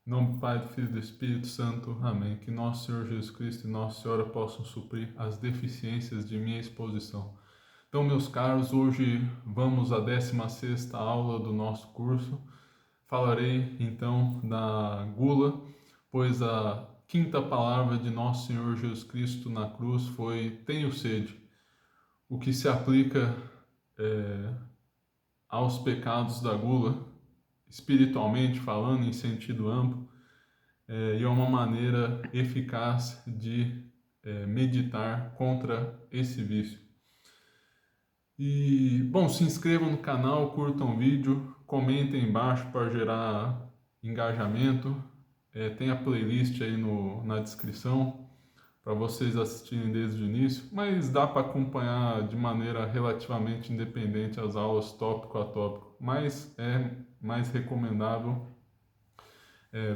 Em nome do Pai, do Filho e do Espírito Santo. Amém. Que nosso Senhor Jesus Cristo e Nossa Senhora possam suprir as deficiências de minha exposição. Então, meus caros, hoje vamos à 16ª aula do nosso curso. Falarei, então, da gula, pois a quinta palavra de nosso Senhor Jesus Cristo na cruz foi: tenho sede, o que se aplica aos pecados da gula, espiritualmente falando, em sentido amplo, e é uma maneira eficaz de meditar contra esse vício. E, bom, se inscrevam no canal, curtam o vídeo, comentem embaixo para gerar engajamento. Tem a playlist aí na descrição para vocês assistirem desde o início, mas dá para acompanhar de maneira relativamente independente as aulas tópico a tópico, mas é mais recomendável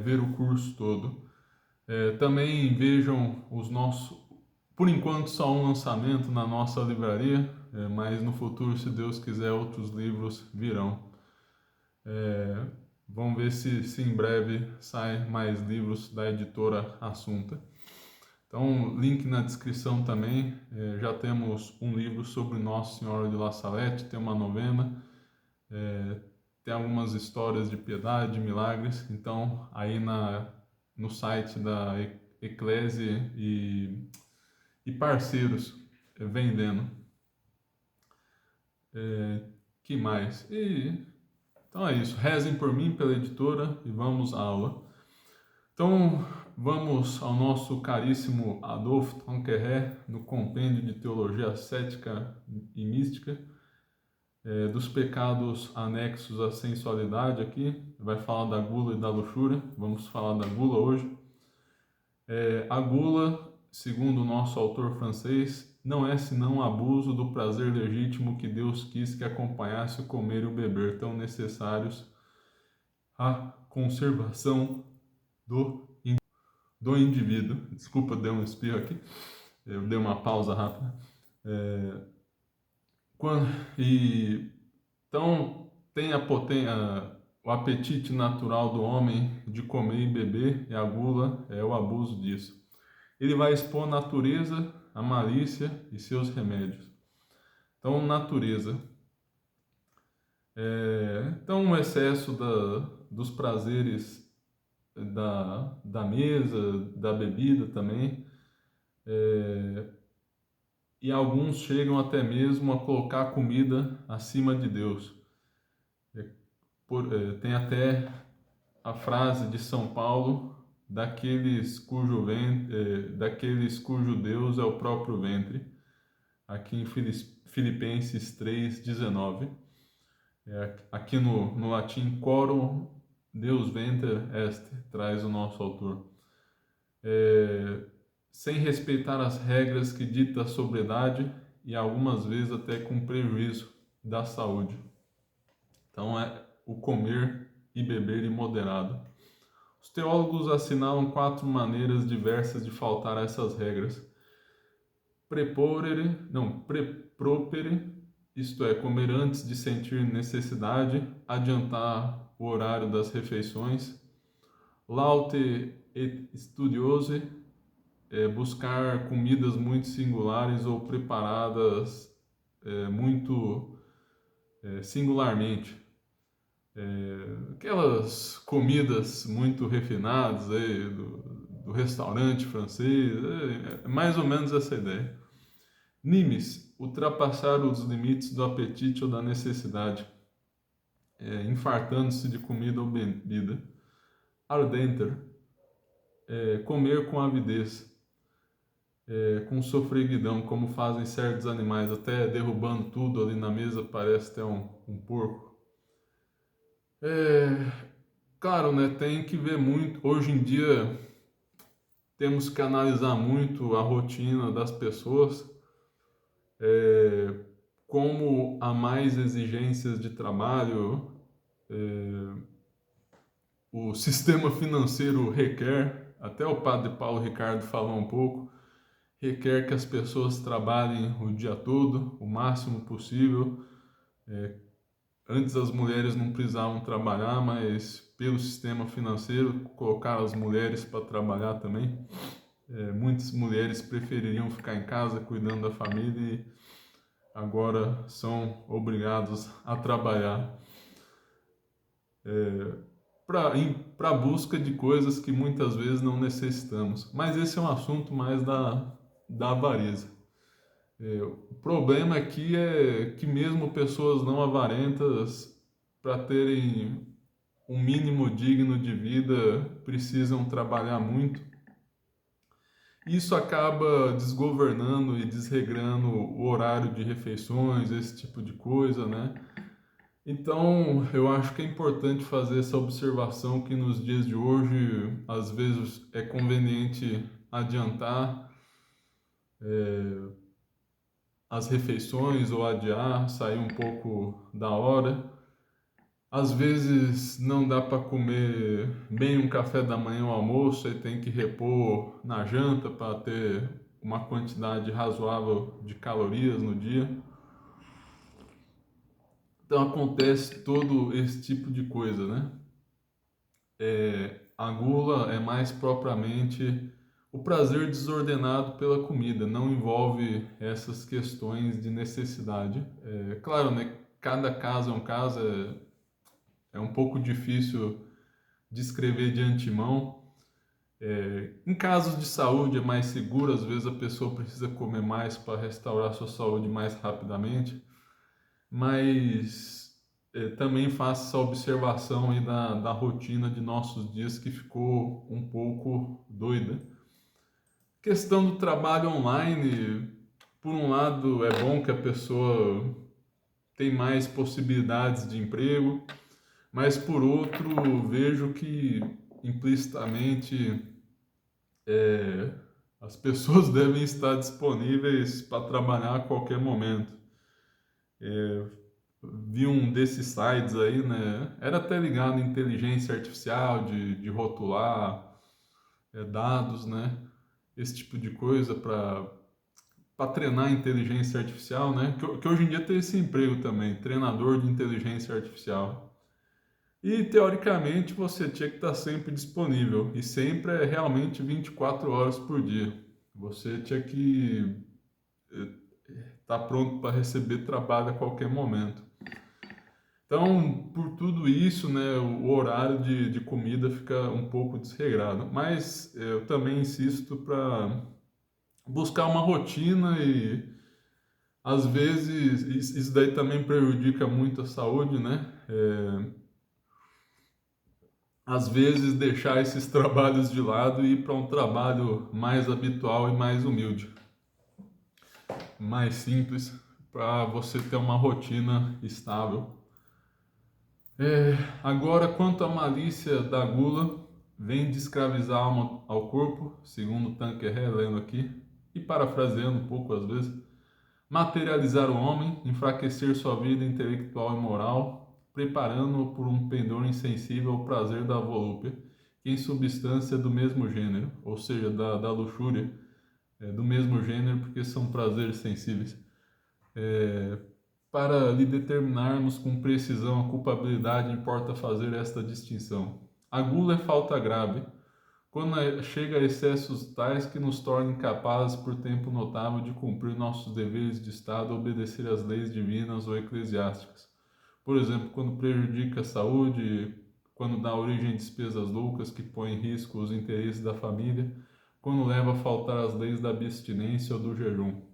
ver o curso todo. Também vejam os nossos, por enquanto só um lançamento na nossa livraria, mas no futuro, se Deus quiser, outros livros virão. Vamos ver se em breve saem mais livros da editora Assunta. Então, link na descrição também. Já temos um livro sobre Nossa Senhora de La Salette, tem uma novena, tem algumas histórias de piedade, de milagres. Então, aí no site da Eclésia e parceiros vendendo. Que mais? Então é isso. Rezem por mim, pela editora, e vamos à aula. Então, vamos ao nosso caríssimo Adolphe Tanqueray, no Compêndio de Teologia Ascética e Mística, dos pecados anexos à sensualidade aqui. Vai falar da gula e da luxúria. Vamos falar da gula hoje. A gula, segundo o nosso autor francês, não é senão o abuso do prazer legítimo que Deus quis que acompanhasse o comer e o beber, tão necessários à conservação do indivíduo. Desculpa, dei um espirro aqui, eu dei uma pausa rápida. Então, tem o apetite natural do homem de comer e beber, e a gula é o abuso disso. Ele vai expor a natureza, a malícia e seus remédios. Então, natureza. Então, o excesso dos prazeres da mesa, da bebida também. E alguns chegam até mesmo a colocar a comida acima de Deus. Tem até a frase de São Paulo: daqueles cujo Deus é o próprio ventre, aqui em Filipenses 3,19. Aqui no latim, quorum Deus venter est, traz o nosso autor. Sem respeitar as regras que dita a sobriedade e algumas vezes até com prejuízo da saúde. Então é o comer e beber imoderado. Os teólogos assinalam 4 maneiras diversas de faltar a essas regras. Prepropere, isto é, comer antes de sentir necessidade, adiantar o horário das refeições. Laute et studiose, buscar comidas muito singulares ou preparadas muito singularmente. Aquelas comidas muito refinadas do restaurante francês, mais ou menos essa ideia. Nimes, ultrapassar os limites do apetite ou da necessidade, infartando-se de comida ou bebida. Ardenter, comer com avidez, com sofreguidão, como fazem certos animais, até derrubando tudo ali na mesa, parece até um porco. Claro, né, tem que ver muito. Hoje em dia temos que analisar muito a rotina das pessoas, como há mais exigências de trabalho, o sistema financeiro requer, até o padre Paulo Ricardo falou um pouco, requer que as pessoas trabalhem o dia todo, o máximo possível, Antes as mulheres não precisavam trabalhar, mas pelo sistema financeiro colocaram as mulheres para trabalhar também. Muitas mulheres prefeririam ficar em casa cuidando da família e agora são obrigados a trabalhar para a busca de coisas que muitas vezes não necessitamos. Mas esse é um assunto mais da avareza. O problema aqui é que mesmo pessoas não avarentas, para terem um mínimo digno de vida, precisam trabalhar muito. Isso acaba desgovernando e desregrando o horário de refeições, esse tipo de coisa, né? Então, eu acho que é importante fazer essa observação que nos dias de hoje, às vezes é conveniente adiantar as refeições ou adiar, sair um pouco da hora. Às vezes não dá para comer bem um café da manhã ou almoço, aí tem que repor na janta para ter uma quantidade razoável de calorias no dia. Então acontece todo esse tipo de coisa, né? A gula é mais propriamente o prazer desordenado pela comida, não envolve essas questões de necessidade. Claro, né? Cada caso é um caso, é um pouco difícil descrever de antemão. Em casos de saúde é mais seguro, às vezes a pessoa precisa comer mais para restaurar sua saúde mais rapidamente, mas também faço essa observação aí da rotina de nossos dias que ficou um pouco doida. Questão do trabalho online, por um lado é bom que a pessoa tem mais possibilidades de emprego, mas por outro vejo que implicitamente as pessoas devem estar disponíveis para trabalhar a qualquer momento. Vi um desses sites aí, né? Era até ligado em inteligência artificial, de rotular dados, né? Esse tipo de coisa para treinar a inteligência artificial, né? Que hoje em dia tem esse emprego também, treinador de inteligência artificial. E teoricamente você tinha que estar sempre disponível, e sempre é realmente 24 horas por dia. Você tinha que estar pronto para receber trabalho a qualquer momento. Então, por tudo isso, né, o horário de comida fica um pouco desregrado. Mas eu também insisto para buscar uma rotina e às vezes isso daí também prejudica muito a saúde, né? Às vezes deixar esses trabalhos de lado e ir para um trabalho mais habitual e mais humilde, mais simples, para você ter uma rotina estável. Agora, quanto à malícia da gula, vem de escravizar a alma ao corpo, segundo Tanqueray, lendo aqui, e parafraseando um pouco às vezes, materializar o homem, enfraquecer sua vida intelectual e moral, preparando-o por um pendor insensível ao prazer da volúpia, que em substância é do mesmo gênero, ou seja, da luxúria, do mesmo gênero, porque são prazeres sensíveis. Para lhe determinarmos com precisão a culpabilidade, importa fazer esta distinção. A gula é falta grave, quando chega a excessos tais que nos torna incapazes por tempo notável de cumprir nossos deveres de Estado, obedecer às leis divinas ou eclesiásticas. Por exemplo, quando prejudica a saúde, quando dá origem a despesas loucas que põem em risco os interesses da família, quando leva a faltar as leis da abstinência ou do jejum.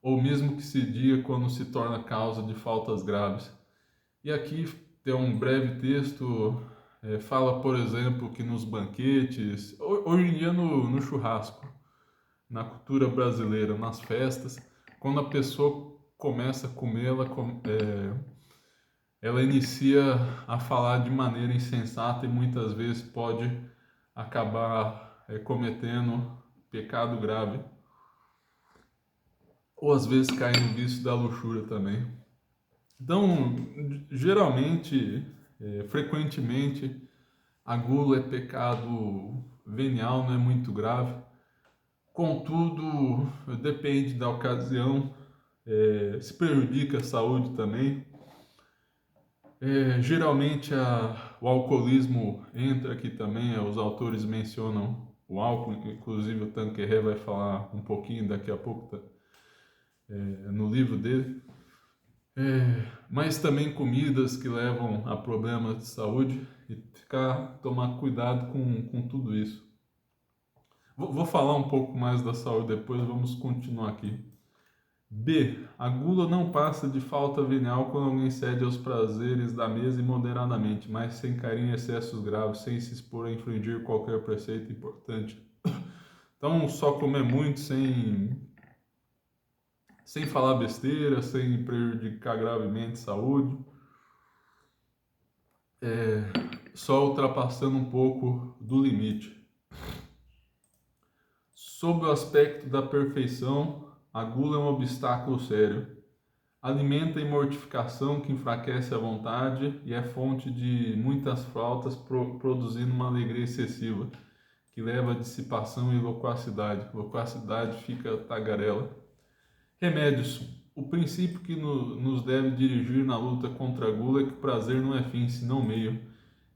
Ou mesmo que se diga quando se torna causa de faltas graves. E aqui tem um breve texto, fala, por exemplo, que nos banquetes, hoje em dia no churrasco, na cultura brasileira, nas festas, quando a pessoa começa a comer, ela inicia a falar de maneira insensata e muitas vezes pode acabar cometendo pecado grave, ou às vezes cair no vício da luxúria também. Então, geralmente, frequentemente, a gula é pecado venial, não é muito grave. Contudo, depende da ocasião, se prejudica a saúde também. Geralmente o alcoolismo entra aqui também, os autores mencionam o álcool, inclusive o Tanqueray vai falar um pouquinho daqui a pouco no livro dele. Mas também comidas que levam a problemas de saúde e tomar cuidado com tudo isso. Vou falar um pouco mais da saúde depois, vamos continuar aqui. B. A gula não passa de falta venial quando alguém cede aos prazeres da mesa moderadamente, mas sem cair em excessos graves, sem se expor a infringir qualquer preceito importante. Então, só comer muito sem falar besteira, sem prejudicar gravemente a saúde, só ultrapassando um pouco do limite. Sob o aspecto da perfeição, a gula é um obstáculo sério. Alimenta em mortificação que enfraquece a vontade e é fonte de muitas faltas, produzindo uma alegria excessiva, que leva a dissipação e loquacidade. Loquacidade fica tagarela. Remédios. O princípio que nos deve dirigir na luta contra a gula é que o prazer não é fim, senão meio,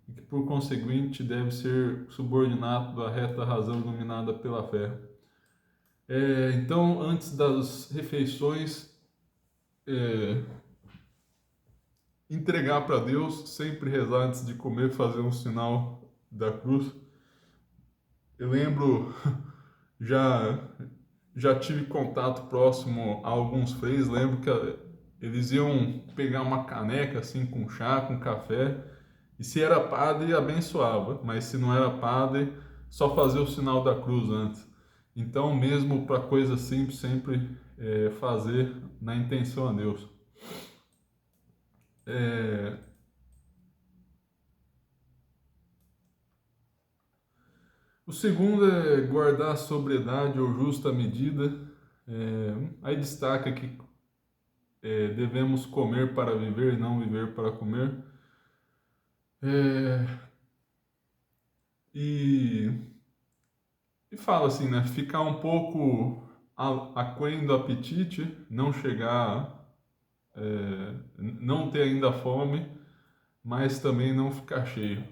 e que por conseguinte deve ser subordinado à reta razão iluminada pela fé. Então, antes das refeições, entregar para Deus, sempre rezar antes de comer, fazer um sinal da cruz. Eu lembro, já tive contato próximo a alguns freios, lembro que eles iam pegar uma caneca assim com chá, com café, e se era padre abençoava, mas se não era padre, só fazia o sinal da cruz antes. Então, mesmo para coisas simples, sempre fazer na intenção a Deus. O segundo é guardar a sobriedade ou justa medida. Aí destaca que devemos comer para viver e não viver para comer. E fala assim, né? Ficar um pouco aquém do apetite, não chegar, não ter ainda fome, mas também não ficar cheio.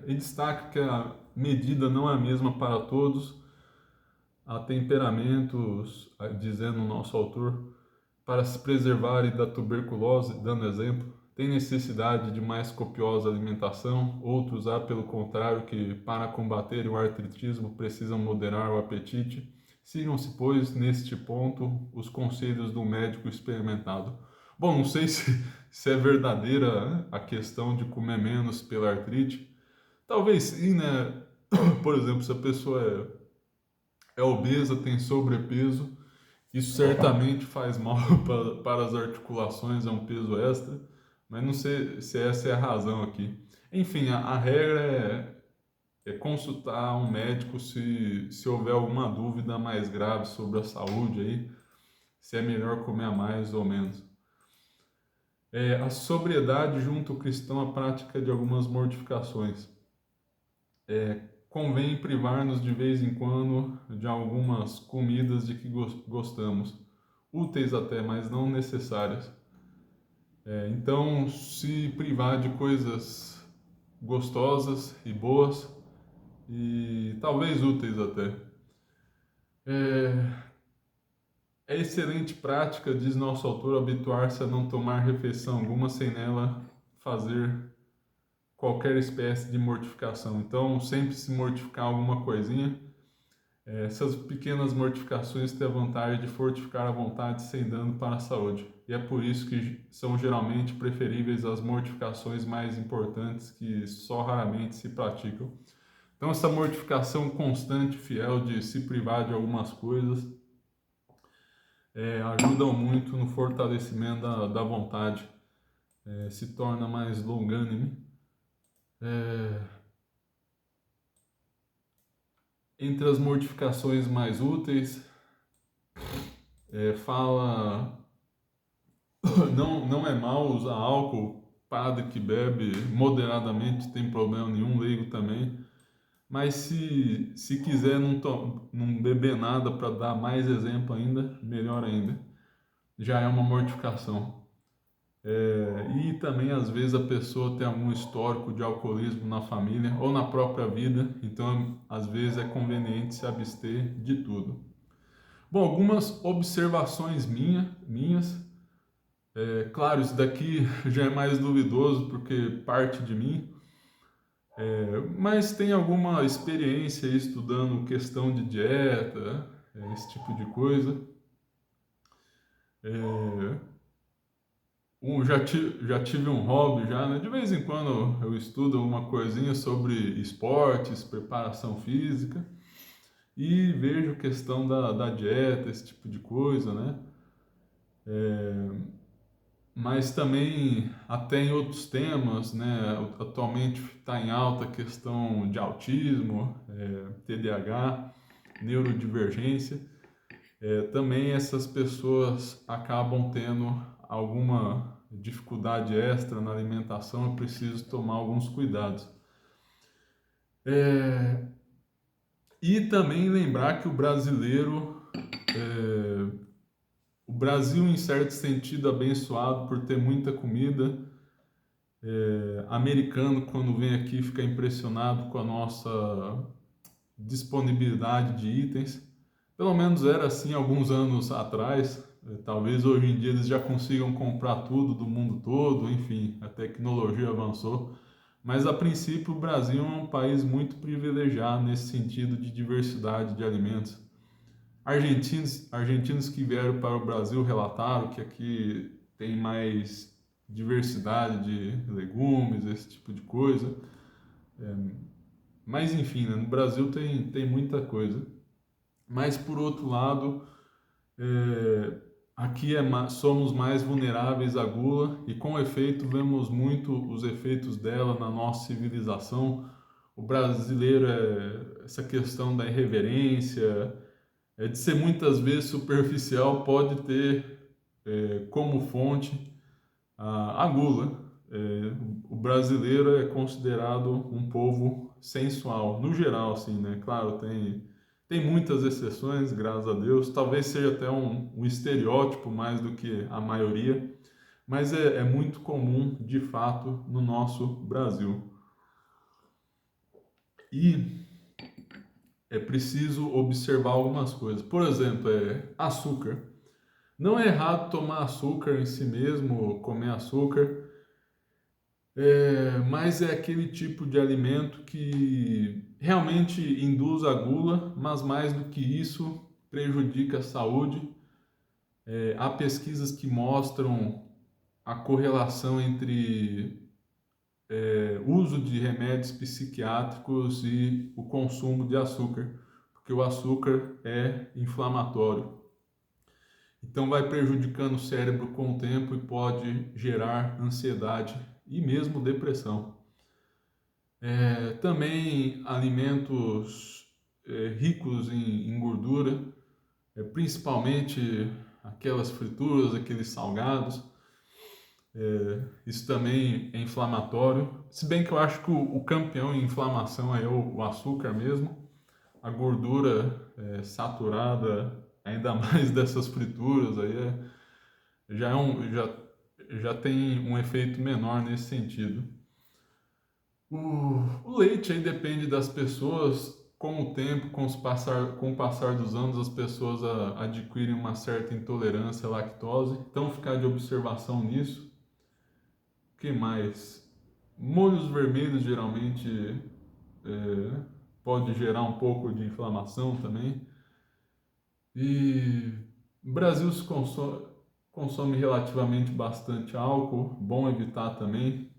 E destaca que a medida não é a mesma para todos, há temperamentos, dizendo o nosso autor, para se preservarem da tuberculose, dando exemplo, tem necessidade de mais copiosa alimentação, outros há, pelo contrário, que para combater o artritismo precisam moderar o apetite. Sigam-se, pois, neste ponto, os conselhos do médico experimentado. Bom, não sei se é verdadeira a questão de comer menos pela artrite. Talvez sim, né? Por exemplo, se a pessoa é obesa, tem sobrepeso, isso certamente faz mal para as articulações, é um peso extra, mas não sei se essa é a razão aqui. Enfim, a regra é consultar um médico se houver alguma dúvida mais grave sobre a saúde aí, se é melhor comer a mais ou menos. A sobriedade junto ao cristão à prática de algumas mortificações. Convém privar-nos de vez em quando de algumas comidas de que gostamos, úteis até, mas não necessárias. Então, se privar de coisas gostosas e boas e talvez úteis até. É excelente prática, diz nosso autor, habituar-se a não tomar refeição alguma sem nela fazer qualquer espécie de mortificação. Então, sempre se mortificar alguma coisinha. Essas pequenas mortificações têm a vantagem de fortificar a vontade sem dano para a saúde. E é por isso que são geralmente preferíveis às mortificações mais importantes que só raramente se praticam. Então, essa mortificação constante, fiel de se privar de algumas coisas, ajudam muito no fortalecimento da vontade. Se torna mais longânime. Entre as mortificações mais úteis, fala não é mal usar álcool, padre que bebe moderadamente tem problema nenhum, leigo também, mas se quiser não beber nada para dar mais exemplo ainda, melhor ainda, já é uma mortificação. E também, às vezes, a pessoa tem algum histórico de alcoolismo na família ou na própria vida, então, às vezes, é conveniente se abster de tudo. Bom, algumas observações minhas. Claro, isso daqui já é mais duvidoso porque parte de mim, mas tem alguma experiência estudando questão de dieta, esse tipo de coisa. É, já tive um hobby já, né? De vez em quando eu estudo uma coisinha sobre esportes, preparação física e vejo questão da dieta, esse tipo de coisa, né? Mas também até em outros temas, né? Atualmente está em alta a questão de autismo, TDAH, neurodivergência. Também essas pessoas acabam tendo alguma dificuldade extra na alimentação, é preciso tomar alguns cuidados. E também lembrar que o Brasil, em certo sentido, abençoado por ter muita comida. Americano, quando vem aqui, fica impressionado com a nossa disponibilidade de itens. Pelo menos era assim alguns anos atrás. Talvez hoje em dia eles já consigam comprar tudo do mundo todo, enfim, a tecnologia avançou. Mas a princípio o Brasil é um país muito privilegiado nesse sentido de diversidade de alimentos. Argentinos que vieram para o Brasil relataram que aqui tem mais diversidade de legumes, esse tipo de coisa. Mas enfim, né, no Brasil tem muita coisa. Mas por outro lado, aqui somos mais vulneráveis à gula e com efeito vemos muito os efeitos dela na nossa civilização. O brasileiro essa questão da irreverência, de ser muitas vezes superficial, pode ter como fonte a gula. O brasileiro é considerado um povo sensual, no geral, assim, né? Claro, tem muitas exceções, graças a Deus. Talvez seja até um estereótipo mais do que a maioria, mas é muito comum, de fato, no nosso Brasil. E é preciso observar algumas coisas. Por exemplo, açúcar. Não é errado tomar açúcar em si mesmo, comer açúcar, mas é aquele tipo de alimento que realmente induz a gula, mas mais do que isso, prejudica a saúde. Há pesquisas que mostram a correlação entre uso de remédios psiquiátricos e o consumo de açúcar, porque o açúcar é inflamatório. Então vai prejudicando o cérebro com o tempo e pode gerar ansiedade e mesmo depressão. Também alimentos ricos em gordura, principalmente aquelas frituras, aqueles salgados. Isso também é inflamatório. Se bem que eu acho que o campeão em inflamação é o açúcar mesmo. A gordura saturada, ainda mais dessas frituras, aí já tem um efeito menor nesse sentido. O leite aí depende das pessoas. Com o tempo, com o passar dos anos, as pessoas adquirem uma certa intolerância à lactose. Então, ficar de observação nisso. O que mais? Molhos vermelhos geralmente pode gerar um pouco de inflamação também. E o Brasil consome relativamente bastante álcool, bom evitar também.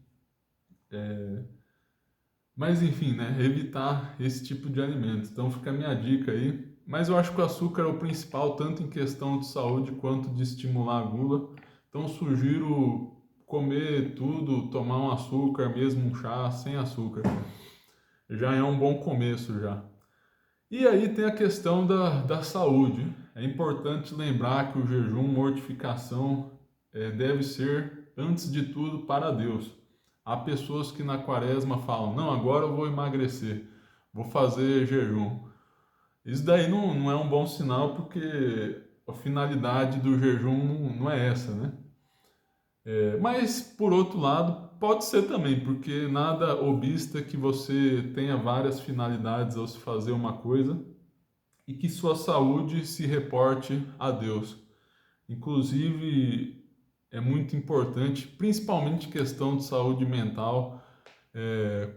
Mas enfim, né? Evitar esse tipo de alimento. Então fica a minha dica aí. Mas eu acho que o açúcar é o principal, tanto em questão de saúde quanto de estimular a gula. Então sugiro comer tudo, tomar um açúcar, mesmo um chá sem açúcar. Já é um bom começo já. E aí tem a questão da saúde. É importante lembrar que o jejum, mortificação, deve ser, antes de tudo, para Deus. Há pessoas que na quaresma falam, não, agora eu vou emagrecer, vou fazer jejum. Isso daí não é um bom sinal porque a finalidade do jejum não é essa, né? Mas, por outro lado, pode ser também, porque nada obsta que você tenha várias finalidades ao se fazer uma coisa e que sua saúde se reporte a Deus. Inclusive, é muito importante, principalmente questão de saúde mental,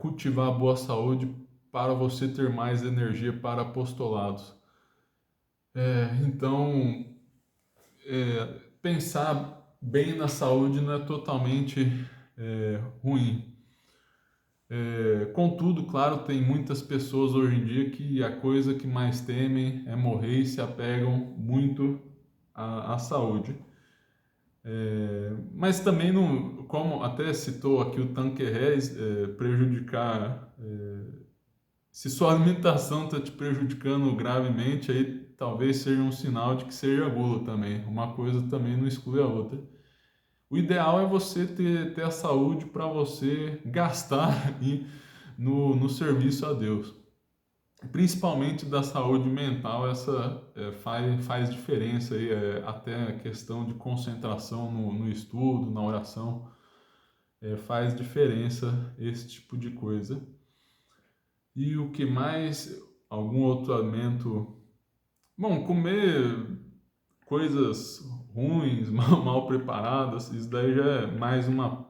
cultivar a boa saúde para você ter mais energia para apostolados. Então, pensar bem na saúde não é totalmente ruim. Contudo, claro, tem muitas pessoas hoje em dia que a coisa que mais temem é morrer e se apegam muito à saúde. Mas também, não, como até citou aqui o Tanqueray, prejudicar. Se sua alimentação está te prejudicando gravemente, aí talvez seja um sinal de que seja gula também. Uma coisa também não exclui a outra. O ideal é você ter a saúde para você gastar no serviço a Deus. Principalmente da saúde mental, essa faz diferença aí, até a questão de concentração no estudo, na oração, faz diferença esse tipo de coisa. E o que mais? Algum outro alimento? Bom, comer coisas ruins, mal preparadas, isso daí já é mais uma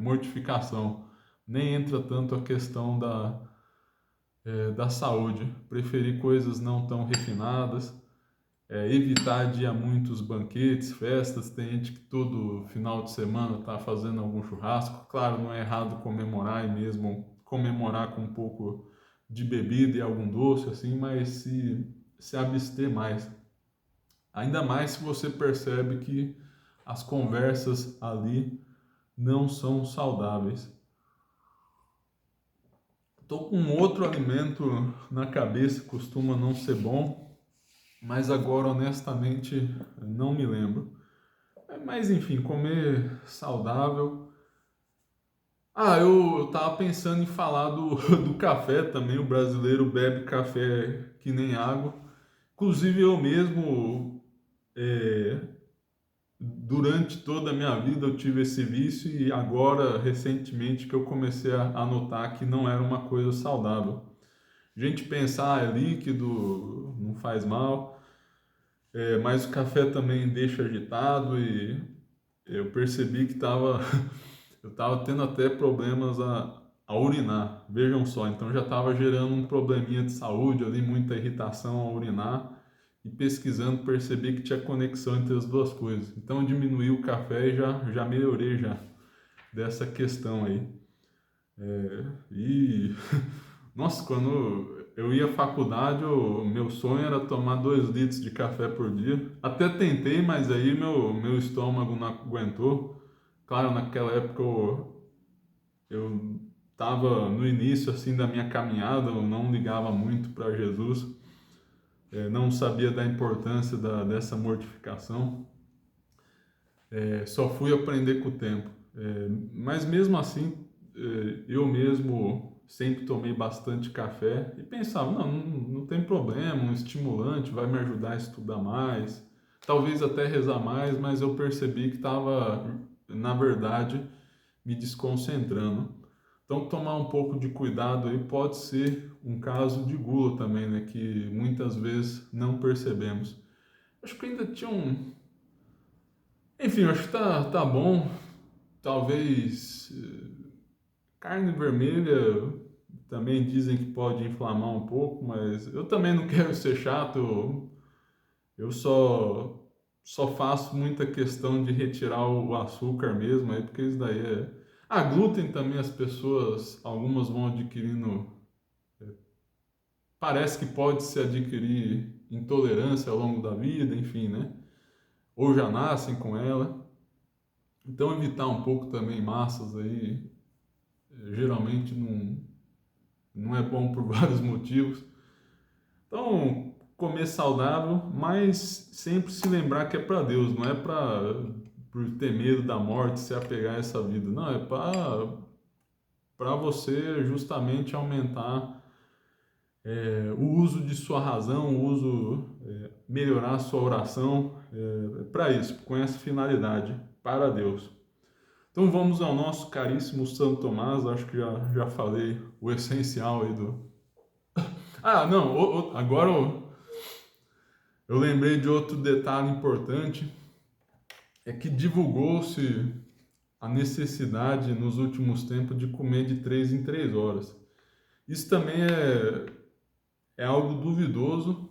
mortificação. Nem entra tanto a questão da saúde. Preferir coisas não tão refinadas, evitar de ir a muitos banquetes, festas. Tem gente que todo final de semana está fazendo algum churrasco. Claro, não é errado comemorar e mesmo comemorar com um pouco de bebida e algum doce, assim, mas se abster mais. Ainda mais se você percebe que as conversas ali não são saudáveis. Estou com outro alimento na cabeça, costuma não ser bom, mas agora honestamente não me lembro. Mas enfim, comer saudável. Eu tava pensando em falar do café também. O brasileiro bebe café que nem água. Inclusive eu mesmo, é, durante toda a minha vida eu tive esse vício e agora, recentemente, que eu comecei a notar que não era uma coisa saudável. A gente pensar é líquido, não faz mal, mas o café também deixa agitado e eu percebi que eu estava tendo até problemas a urinar. Vejam só, então já estava gerando um probleminha de saúde ali, muita irritação ao urinar e pesquisando percebi que tinha conexão entre as duas coisas. Então diminuí o café e já melhorei já dessa questão aí. E nossa, quando eu ia à faculdade, o meu sonho era tomar 2 litros de café por dia. Até tentei, mas aí meu estômago não aguentou. Claro, naquela época eu estava no início assim da minha caminhada, eu não ligava muito para Jesus, não sabia da importância dessa mortificação, só fui aprender com o tempo. Mas mesmo assim, eu mesmo sempre tomei bastante café e pensava, não tem problema, um estimulante vai me ajudar a estudar mais, talvez até rezar mais, mas eu percebi que estava, na verdade, me desconcentrando. Então, tomar um pouco de cuidado aí pode ser um caso de gula também, né? Que muitas vezes não percebemos. Acho que ainda tinha um. Enfim, acho que tá bom. Talvez carne vermelha também dizem que pode inflamar um pouco, mas eu também não quero ser chato. Eu só faço muita questão de retirar o açúcar mesmo, aí, porque isso daí é. Glúten também as pessoas, algumas vão adquirindo. Parece que pode se adquirir intolerância ao longo da vida, enfim, né? Ou já nascem com ela. Então evitar um pouco também massas aí, geralmente não é bom por vários motivos. Então, comer saudável, mas sempre se lembrar que é para Deus, não é por ter medo da morte, se apegar a essa vida. Não, é para você justamente aumentar o uso de sua razão, melhorar a sua oração, para isso, com essa finalidade. para Deus. Então vamos ao nosso caríssimo Santo Tomás, acho que já falei o essencial aí do... Ah, não, agora eu lembrei de outro detalhe importante, é que divulgou-se a necessidade nos últimos tempos de comer de 3 em 3 horas. Isso também é algo duvidoso.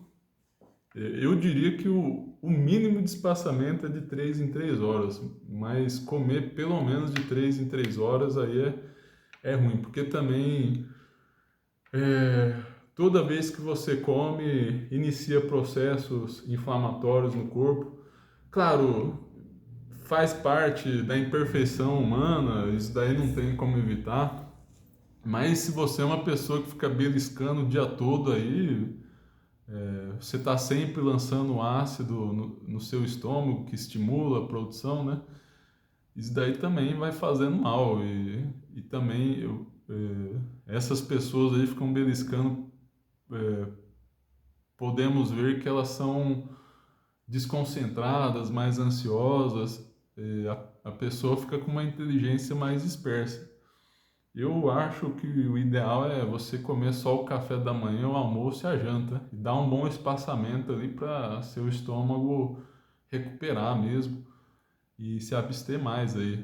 Eu diria que o mínimo de espaçamento é de 3 em 3 horas, mas comer pelo menos de 3 em 3 horas aí é ruim, porque também toda vez que você come, inicia processos inflamatórios no corpo. Claro, faz parte da imperfeição humana, isso daí não tem como evitar, mas se você é uma pessoa que fica beliscando o dia todo aí, você está sempre lançando ácido no seu estômago, que estimula a produção, né? Isso daí também vai fazendo mal. E também essas pessoas aí ficam beliscando, podemos ver que elas são desconcentradas, mais ansiosas, a pessoa fica com uma inteligência mais dispersa. Eu acho que o ideal é você comer só o café da manhã, o almoço e a janta. E dar um bom espaçamento ali para seu estômago recuperar mesmo e se abster mais aí.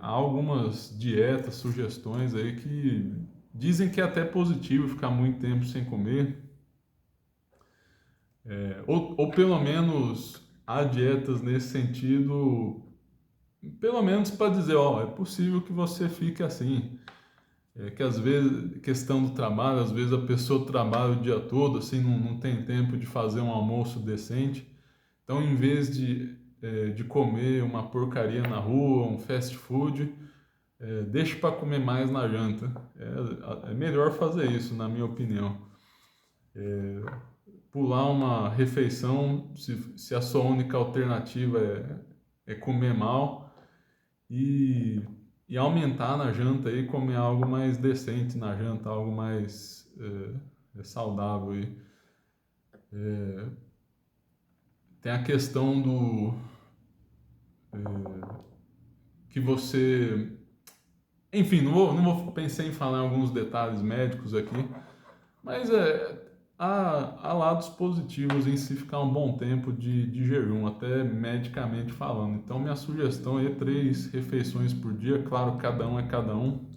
Há algumas dietas, sugestões aí que dizem que é até positivo ficar muito tempo sem comer. Ou pelo menos há dietas nesse sentido, pelo menos para dizer, ó, é possível que você fique assim. Que às vezes, questão do trabalho, às vezes a pessoa trabalha o dia todo, assim, não tem tempo de fazer um almoço decente. Então, em vez de comer uma porcaria na rua, um fast food, deixe para comer mais na janta. É melhor fazer isso, na minha opinião. Pular uma refeição, se a sua única alternativa é comer mal, e aumentar na janta aí, comer algo mais decente na janta, algo mais saudável aí. Tem a questão do que você... Enfim, não vou pensar em falar em alguns detalhes médicos aqui, mas há lados positivos em se ficar um bom tempo de jejum, até medicamente falando. Então, minha sugestão é 3 refeições por dia. Claro, cada um é cada um,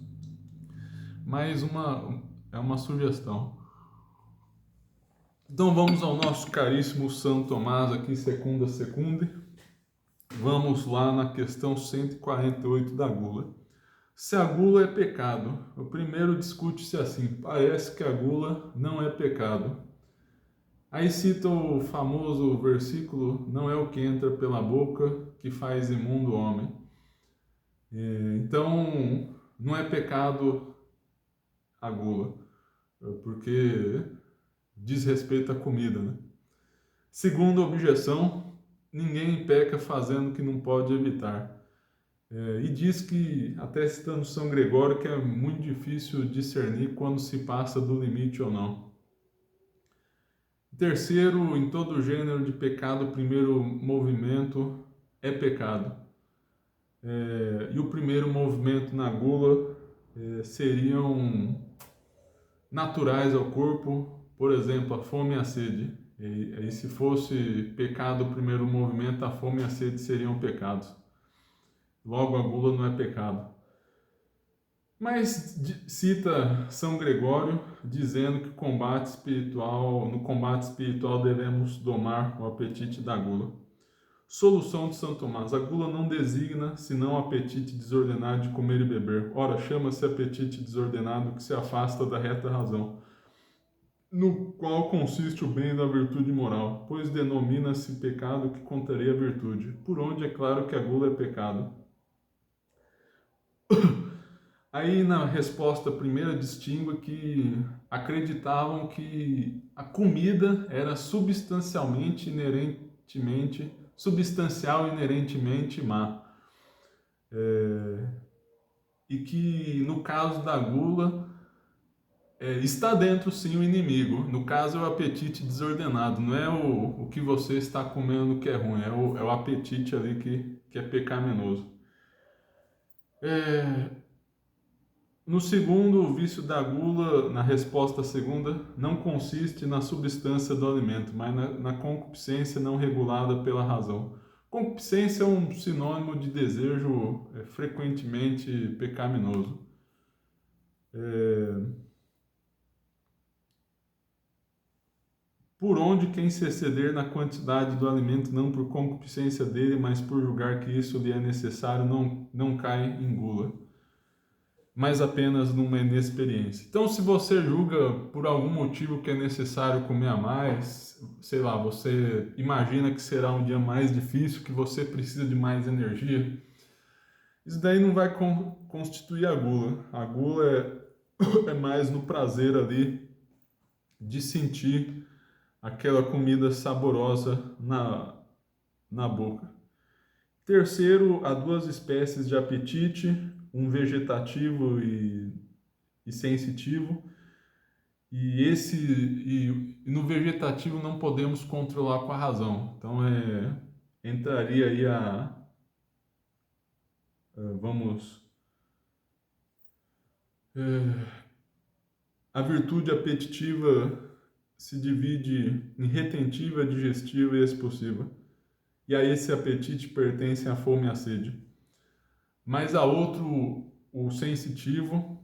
mas é uma sugestão. Então, vamos ao nosso caríssimo Santo Tomás aqui, secunda secunde. Vamos lá na questão 148 da gula. Se a gula é pecado, o primeiro discute-se assim: parece que a gula não é pecado. Aí cita o famoso versículo: não é o que entra pela boca que faz imundo o homem. Então, não é pecado a gula, porque diz respeito à comida, né? Segunda objeção: ninguém peca fazendo o que não pode evitar. E diz que, até citando São Gregório, que é muito difícil discernir quando se passa do limite ou não. Terceiro, em todo gênero de pecado, o primeiro movimento é pecado. E o primeiro movimento na gula seriam naturais ao corpo, por exemplo, a fome e a sede. E se fosse pecado o primeiro movimento, a fome e a sede seriam pecados. Logo, a gula não é pecado. Mas cita São Gregório dizendo que no combate espiritual devemos domar o apetite da gula. Solução de São Tomás: a gula não designa senão o apetite desordenado de comer e beber. Ora, chama-se apetite desordenado que se afasta da reta razão, no qual consiste o bem da virtude moral, pois denomina-se pecado que contraria a virtude, por onde é claro que a gula é pecado. Aí na resposta primeira distingue que acreditavam que a comida era substancial inerentemente má. E que no caso da gula está dentro sim o inimigo. No caso é o apetite desordenado, não é o que você está comendo que é ruim, é o apetite ali que que é pecaminoso. No segundo, o vício da gula, na resposta segunda, não consiste na substância do alimento, mas na concupiscência não regulada pela razão. Concupiscência é um sinônimo de desejo frequentemente pecaminoso. Por onde quem se exceder na quantidade do alimento, não por concupiscência dele, mas por julgar que isso lhe é necessário, não cai em gula, mas apenas numa inexperiência. Então, se você julga por algum motivo que é necessário comer a mais, sei lá, você imagina que será um dia mais difícil, que você precisa de mais energia, isso daí não vai constituir a gula. A gula é mais no prazer ali de sentir aquela comida saborosa na boca. Terceiro, há duas espécies de apetite, um vegetativo e sensitivo. E no vegetativo não podemos controlar com a razão. Então entraria aí a virtude apetitiva se divide em retentiva, digestiva e expulsiva. E a esse apetite pertencem a fome e a sede. Mas há outro, o sensitivo,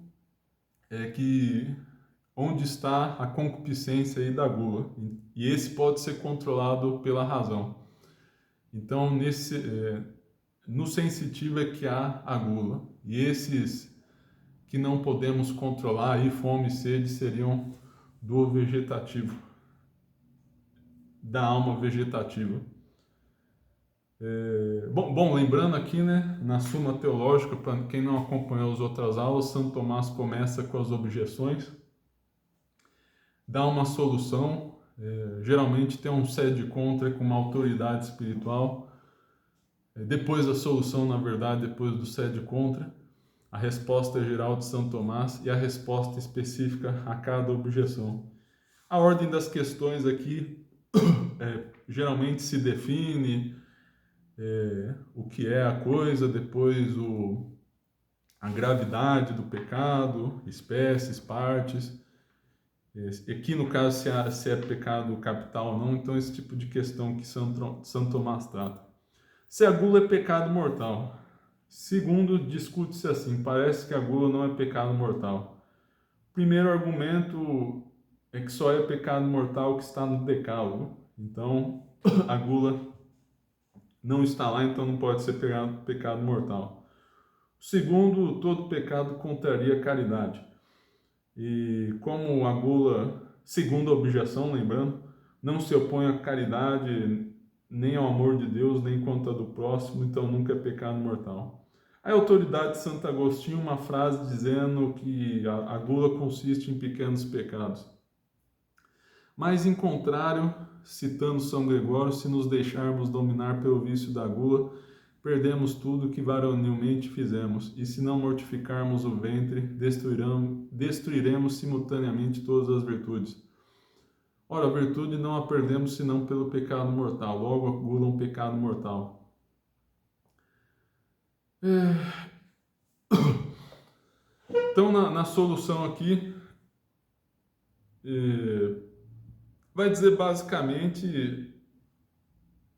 que onde está a concupiscência aí da gula. E esse pode ser controlado pela razão. Então, no sensitivo é que há a gula. E esses que não podemos controlar, aí, fome e sede, seriam do vegetativo, da alma vegetativa. Bom, lembrando aqui, né, na Suma Teológica, para quem não acompanhou as outras aulas, Santo Tomás começa com as objeções, dá uma solução, geralmente tem um sede contra com uma autoridade espiritual, depois da solução, na verdade, depois do sede contra, a resposta geral de Santo Tomás e a resposta específica a cada objeção. A ordem das questões aqui geralmente se define o que é a coisa, depois a gravidade do pecado, espécies, partes. Aqui no caso se é pecado capital ou não, então esse tipo de questão que Santo Tomás trata. Se a gula é pecado mortal. Segundo, discute-se assim, parece que a gula não é pecado mortal. Primeiro argumento é que só é pecado mortal que está no decálogo. Então, a gula não está lá, então não pode ser pecado mortal. Segundo, todo pecado contraria a caridade. E como a gula, segundo a objeção, lembrando, não se opõe à caridade, nem ao amor de Deus, nem contra do próximo, então nunca é pecado mortal. A autoridade de Santo Agostinho, uma frase dizendo que a gula consiste em pequenos pecados. Mas, em contrário, citando São Gregório, se nos deixarmos dominar pelo vício da gula, perdemos tudo que varonilmente fizemos, e se não mortificarmos o ventre, destruiremos simultaneamente todas as virtudes. Ora, a virtude não a perdemos senão pelo pecado mortal, logo a gula é um pecado mortal. Então, na solução aqui, vai dizer basicamente...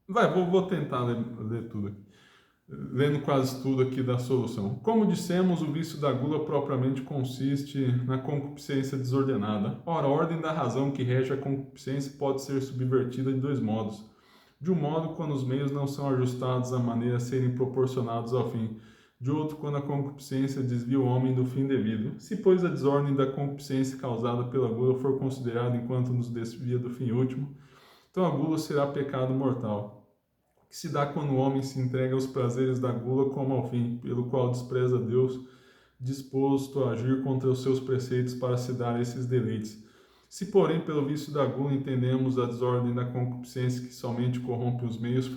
Vou tentar ler tudo aqui. Lendo quase tudo aqui da solução. Como dissemos, o vício da gula propriamente consiste na concupiscência desordenada. Ora, a ordem da razão que rege a concupiscência pode ser subvertida de dois modos. De um modo, quando os meios não são ajustados à maneira a serem proporcionados ao fim. De outro, quando a concupiscência desvia o homem do fim devido. Se, pois, a desordem da concupiscência causada pela gula for considerada enquanto nos desvia do fim último, então a gula será pecado mortal, que se dá quando o homem se entrega aos prazeres da gula como ao fim, pelo qual despreza Deus, disposto a agir contra os seus preceitos para se dar esses deleites. Se, porém, pelo vício da gula entendemos a desordem da concupiscência que somente corrompe os meios,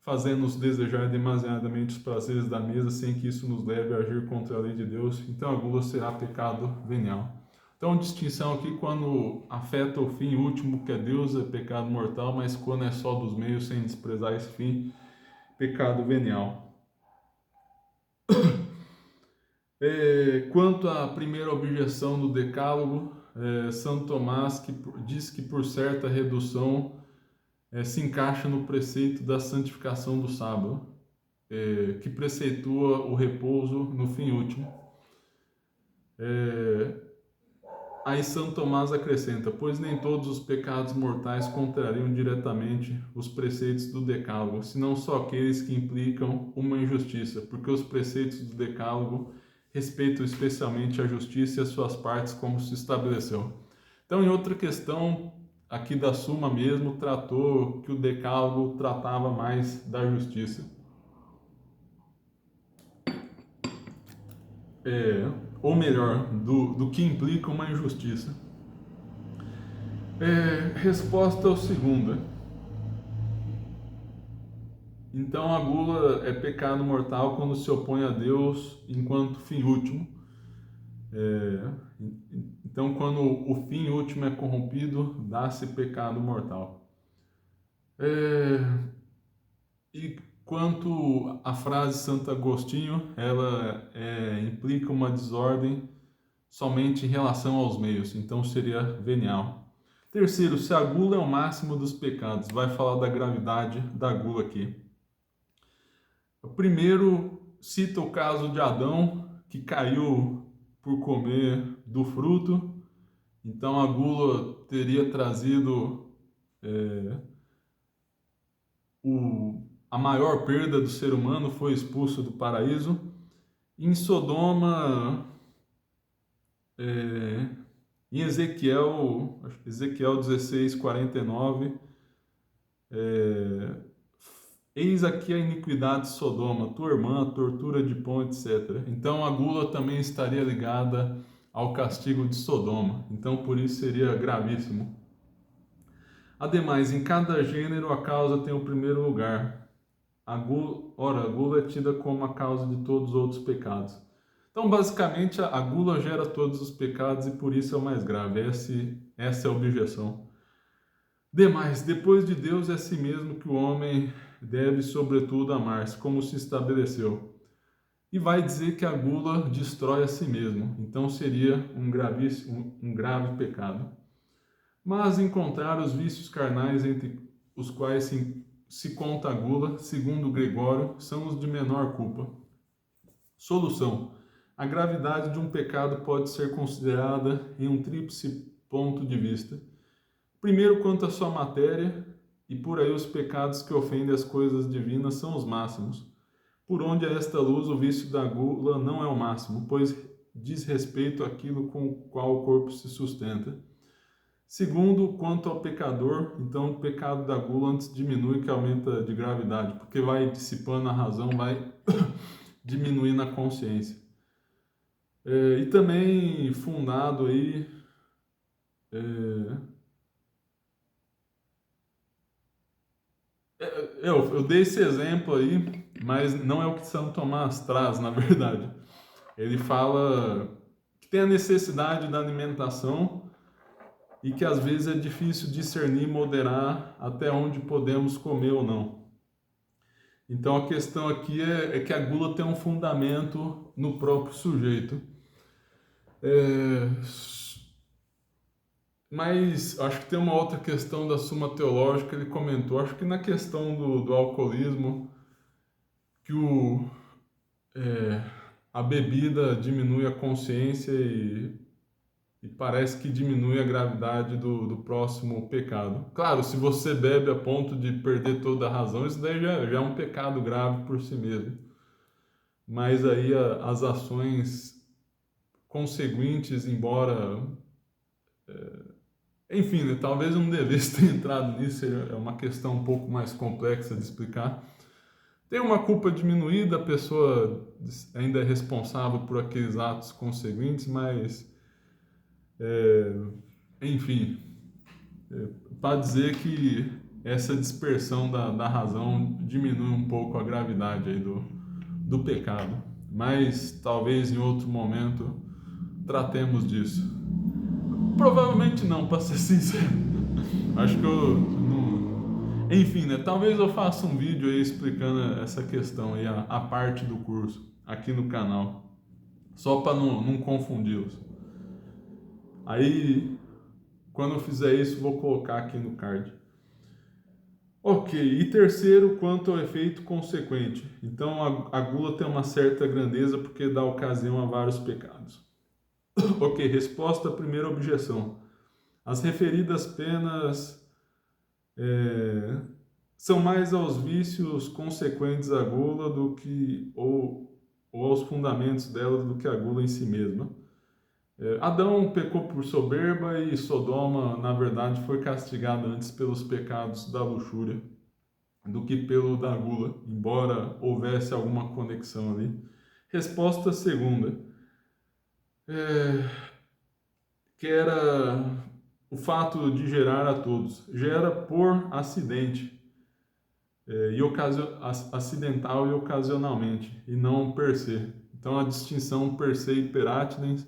fazendo-nos desejar demasiadamente os prazeres da mesa, sem que isso nos leve a agir contra a lei de Deus, então a gula será pecado venial. Então, distinção aqui, quando afeta o fim último, que é Deus, é pecado mortal, mas quando é só dos meios, sem desprezar esse fim, pecado venial. Quanto à primeira objeção do Decálogo, Santo Tomás diz que por certa redução se encaixa no preceito da santificação do sábado, que preceitua o repouso no fim último. Aí Santo Tomás acrescenta: pois nem todos os pecados mortais contrariam diretamente os preceitos do Decálogo, senão só aqueles que implicam uma injustiça, porque os preceitos do Decálogo respeitam especialmente a justiça e as suas partes, como se estabeleceu. Então, em outra questão, aqui da Suma mesmo, tratou que o Decálogo tratava mais da justiça. Ou melhor, do que implica uma injustiça. Resposta ao segunda. Então a gula é pecado mortal quando se opõe a Deus enquanto fim último. Então quando o fim último é corrompido, dá-se pecado mortal. E quanto à frase Santo Agostinho, ela implica uma desordem somente em relação aos meios, então seria venial. Terceiro, se a gula é o máximo dos pecados, vai falar da gravidade da gula aqui. O primeiro cita o caso de Adão, que caiu por comer do fruto, então a gula teria trazido a maior perda do ser humano, foi expulso do paraíso. Em Sodoma, em Ezequiel 16:49, eis aqui a iniquidade de Sodoma, tua irmã, tortura de pão, etc. Então a gula também estaria ligada ao castigo de Sodoma, então por isso seria gravíssimo. Ademais, em cada gênero a causa tem o primeiro lugar. A gula é tida como a causa de todos os outros pecados. Então, basicamente, a gula gera todos os pecados e por isso é o mais grave. Essa é a objeção. Demais, depois de Deus é a si mesmo que o homem deve, sobretudo, amar-se, como se estabeleceu. E vai dizer que a gula destrói a si mesmo. Então, seria um grave pecado. Mas encontrar os vícios carnais entre os quais se conta a gula, segundo Gregório, são os de menor culpa. Solução. A gravidade de um pecado pode ser considerada em um tríplice ponto de vista. Primeiro, quanto à sua matéria, e por aí os pecados que ofendem as coisas divinas são os máximos. Por onde a esta luz o vício da gula não é o máximo, pois diz respeito àquilo com o qual o corpo se sustenta. Segundo, quanto ao pecador, então o pecado da gula antes diminui que aumenta de gravidade, porque vai dissipando a razão, vai diminuindo a consciência. E também fundado aí eu dei esse exemplo aí, mas não é o que São Tomás traz, na verdade. Ele fala que tem a necessidade da alimentação e que às vezes é difícil discernir e moderar até onde podemos comer ou não. Então a questão aqui é que a gula tem um fundamento no próprio sujeito. Mas acho que tem uma outra questão da Suma Teológica, ele comentou, acho que na questão do alcoolismo, que a bebida diminui a consciência e parece que diminui a gravidade do próximo pecado. Claro, se você bebe a ponto de perder toda a razão, isso daí já é um pecado grave por si mesmo. Mas aí as ações conseguintes, embora... enfim, né, talvez eu não devesse ter entrado nisso, é uma questão um pouco mais complexa de explicar. Tem uma culpa diminuída, a pessoa ainda é responsável por aqueles atos conseguintes, mas... enfim, para dizer que essa dispersão da razão diminui um pouco a gravidade aí do pecado. Mas talvez em outro momento tratemos disso. Provavelmente não, para ser sincero. Acho que Enfim, né? Talvez eu faça um vídeo aí explicando essa questão aí, a parte do curso, aqui no canal, só para não confundi-los. Aí, quando eu fizer isso, vou colocar aqui no card. Ok, e terceiro, quanto ao efeito consequente. Então, a gula tem uma certa grandeza porque dá ocasião a vários pecados. Ok, resposta à primeira objeção. As referidas penas são mais aos vícios consequentes à gula do que ou aos fundamentos dela do que a gula em si mesma. Adão pecou por soberba e Sodoma, na verdade, foi castigada antes pelos pecados da luxúria do que pelo da gula, embora houvesse alguma conexão ali. Resposta segunda, que era o fato de gerar a todos. Gera por acidente, acidental e ocasionalmente, e não per se. Então a distinção per se e per accidens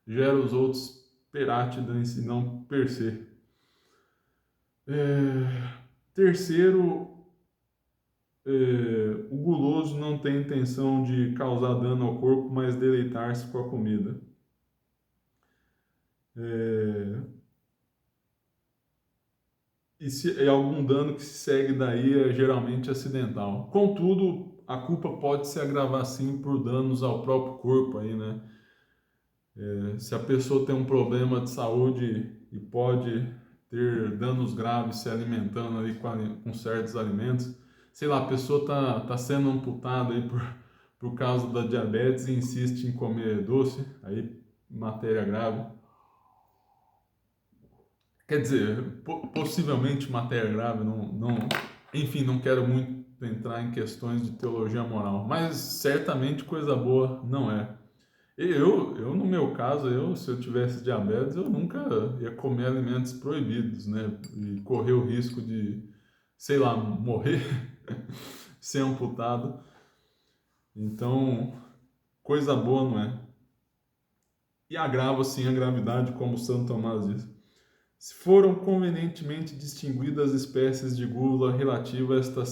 gera os outros per accidens e não per se. Terceiro, o guloso não tem intenção de causar dano ao corpo, mas deleitar-se com a comida. E algum dano que se segue daí é geralmente acidental. Contudo, a culpa pode se agravar sim por danos ao próprio corpo aí, né? Se a pessoa tem um problema de saúde e pode ter danos graves se alimentando ali com certos alimentos, sei lá, a pessoa tá sendo amputada aí por causa da diabetes e insiste em comer doce, aí matéria grave. Quer dizer, possivelmente matéria grave, enfim, não quero muito entrar em questões de teologia moral, mas certamente coisa boa não é. No meu caso, se eu tivesse diabetes, eu nunca ia comer alimentos proibidos, né? E correr o risco de, sei lá, morrer, ser amputado. Então, coisa boa não é. E agrava, sim, a gravidade, como Santo Tomás diz. Se foram convenientemente distinguidas espécies de gula relativa a estas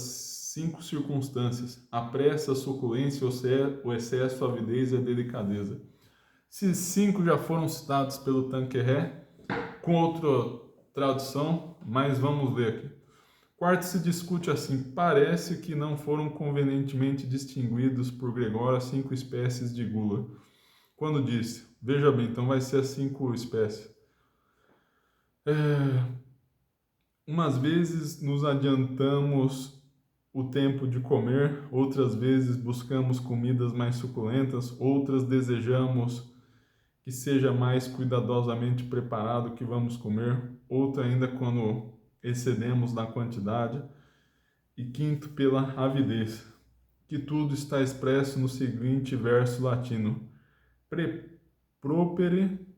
5 circunstâncias: a pressa, a suculência, o excesso, a avidez e a delicadeza. Se 5 já foram citados pelo Tanqueray, com outra tradução, mas vamos ver aqui. Quarto se discute assim: parece que não foram convenientemente distinguidos por Gregório as 5 espécies de gula. Quando disse, veja bem, então vai ser as 5 espécies. Umas vezes nos adiantamos o tempo de comer, outras vezes buscamos comidas mais suculentas, outras desejamos que seja mais cuidadosamente preparado o que vamos comer, outra ainda quando excedemos da quantidade, e quinto pela avidez, que tudo está expresso no seguinte verso latino: propere,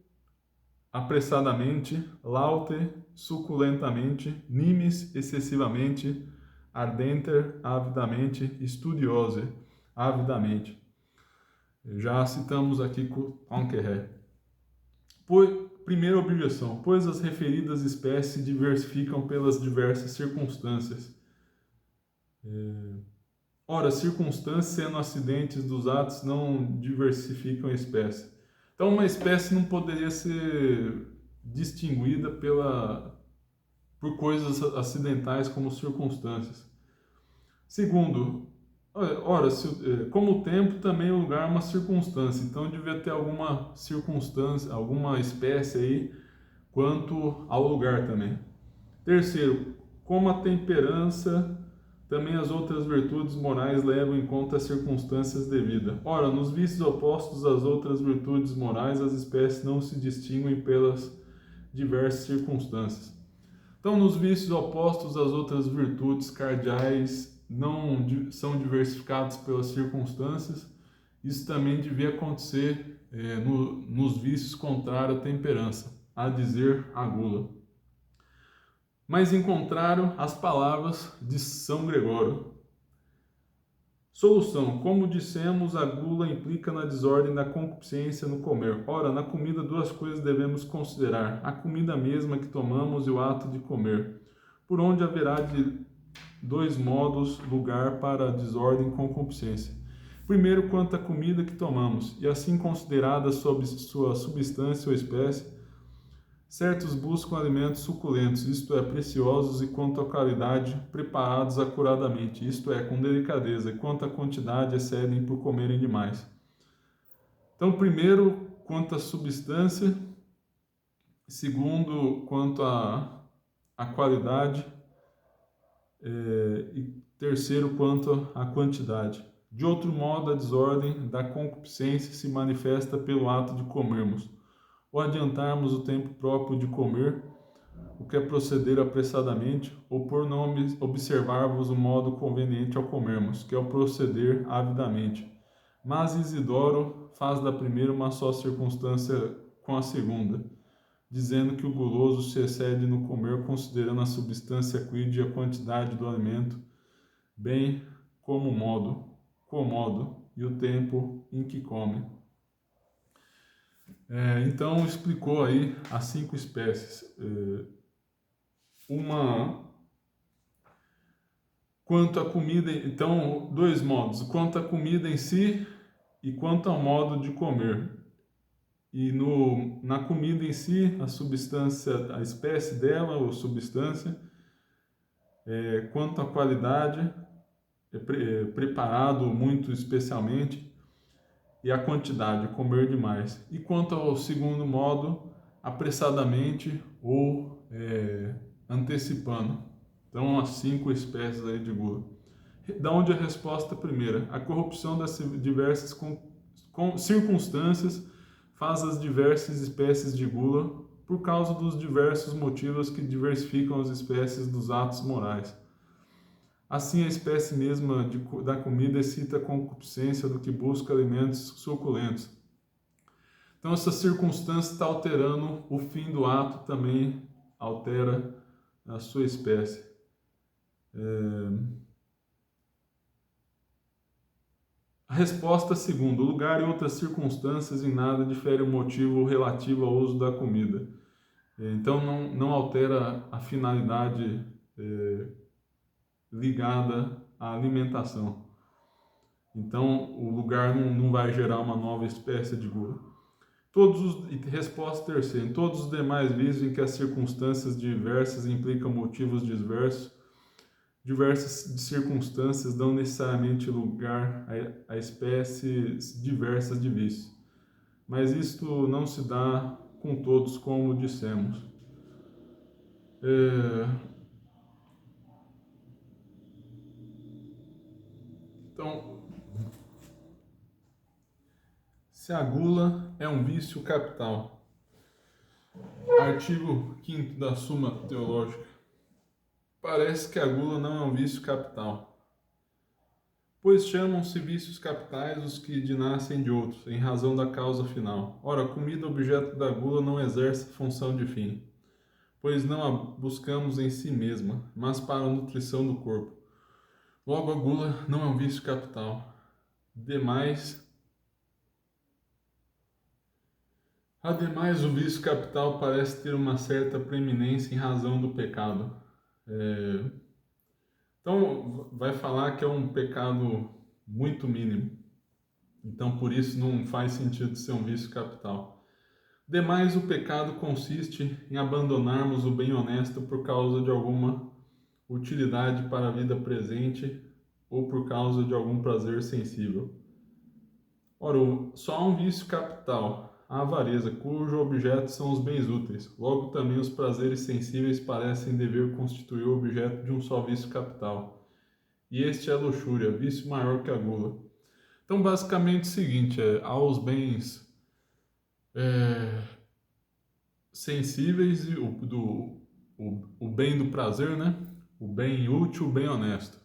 apressadamente, laute, suculentamente, nimis, excessivamente, ardenter, avidamente, studiose, avidamente. Já citamos aqui com Anqueré. Primeira objeção, pois as referidas espécies se diversificam pelas diversas circunstâncias. Ora, circunstâncias sendo acidentes dos atos não diversificam a espécie. Então, uma espécie não poderia ser distinguida por coisas acidentais como circunstâncias. Segundo, como o tempo também é um lugar, uma circunstância. Então, devia ter alguma circunstância, alguma espécie aí quanto ao lugar também. Terceiro, como a temperança, também as outras virtudes morais levam em conta as circunstâncias devidas. Ora, nos vícios opostos às outras virtudes morais, as espécies não se distinguem pelas diversas circunstâncias. Então, nos vícios opostos às outras virtudes cardeais, não são diversificados pelas circunstâncias. Isso também devia acontecer nos vícios contrários à temperança, a dizer, a gula. Mas encontraram as palavras de São Gregório. Solução. Como dissemos, a gula implica na desordem da concupiscência no comer. Ora, na comida 2 coisas devemos considerar: a comida mesma que tomamos e o ato de comer, por onde haverá de dois modos, lugar para a desordem e concupiscência. Primeiro, quanto à comida que tomamos, e assim considerada sua substância ou espécie, certos buscam alimentos suculentos, isto é, preciosos, e quanto à qualidade, preparados acuradamente, isto é, com delicadeza, e quanto à quantidade, excedem por comerem demais. Então, primeiro, quanto à substância, segundo, quanto à qualidade, e terceiro, quanto à quantidade. De outro modo, a desordem da concupiscência se manifesta pelo ato de comermos, ou adiantarmos o tempo próprio de comer, o que é proceder apressadamente, ou por não observarmos o modo conveniente ao comermos, que é o proceder avidamente. Mas Isidoro faz da primeira uma só circunstância com a segunda, dizendo que o guloso se excede no comer, considerando a substância quid e a quantidade do alimento, bem como o modo, comodo e o tempo em que come. Então explicou aí as 5 espécies. Quanto à comida, então, 2 modos, quanto à comida em si e quanto ao modo de comer. E na comida em si, a substância, a espécie dela, ou substância, quanto à qualidade, preparado muito especialmente, e a quantidade, comer demais. E quanto ao segundo modo, apressadamente ou antecipando. Então, as 5 espécies aí de gula. Da onde a resposta primeira? A corrupção das diversas circunstâncias faz as diversas espécies de gula por causa dos diversos motivos que diversificam as espécies dos atos morais. Assim, a espécie mesma da comida excita a concupiscência do que busca alimentos suculentos. Então, essa circunstância está alterando o fim do ato, também altera a sua espécie. A resposta segunda: o lugar e outras circunstâncias em nada difere o motivo relativo ao uso da comida. Então, não altera a finalidade ligada à alimentação. Então, o lugar não vai gerar uma nova espécie de gula. Resposta terceira: em todos os demais vícios em que as circunstâncias diversas implicam motivos diversas circunstâncias dão necessariamente lugar a espécies diversas de vícios. Mas isto não se dá com todos, como dissemos. Então, se a gula é um vício capital. Artigo 5º da Suma Teológica. Parece que a gula não é um vício capital, pois chamam-se vícios capitais os que nascem de outros, em razão da causa final. Ora, a comida objeto da gula não exerce função de fim, pois não a buscamos em si mesma, mas para a nutrição do corpo. Logo, a gula não é um vício capital. Ademais, o vício capital parece ter uma certa preeminência em razão do pecado. Então, vai falar que é um pecado muito mínimo. Então, por isso não faz sentido ser um vício capital. Demais, o pecado consiste em abandonarmos o bem honesto por causa de alguma utilidade para a vida presente ou por causa de algum prazer sensível. Ora, só há um vício capital, a avareza, cujo objeto são os bens úteis. Logo, também os prazeres sensíveis parecem dever constituir o objeto de um só vício capital. E este é a luxúria, vício maior que a gula. Então, basicamente, é o seguinte: há os bens sensíveis e o bem do prazer, né? O bem útil, o bem honesto.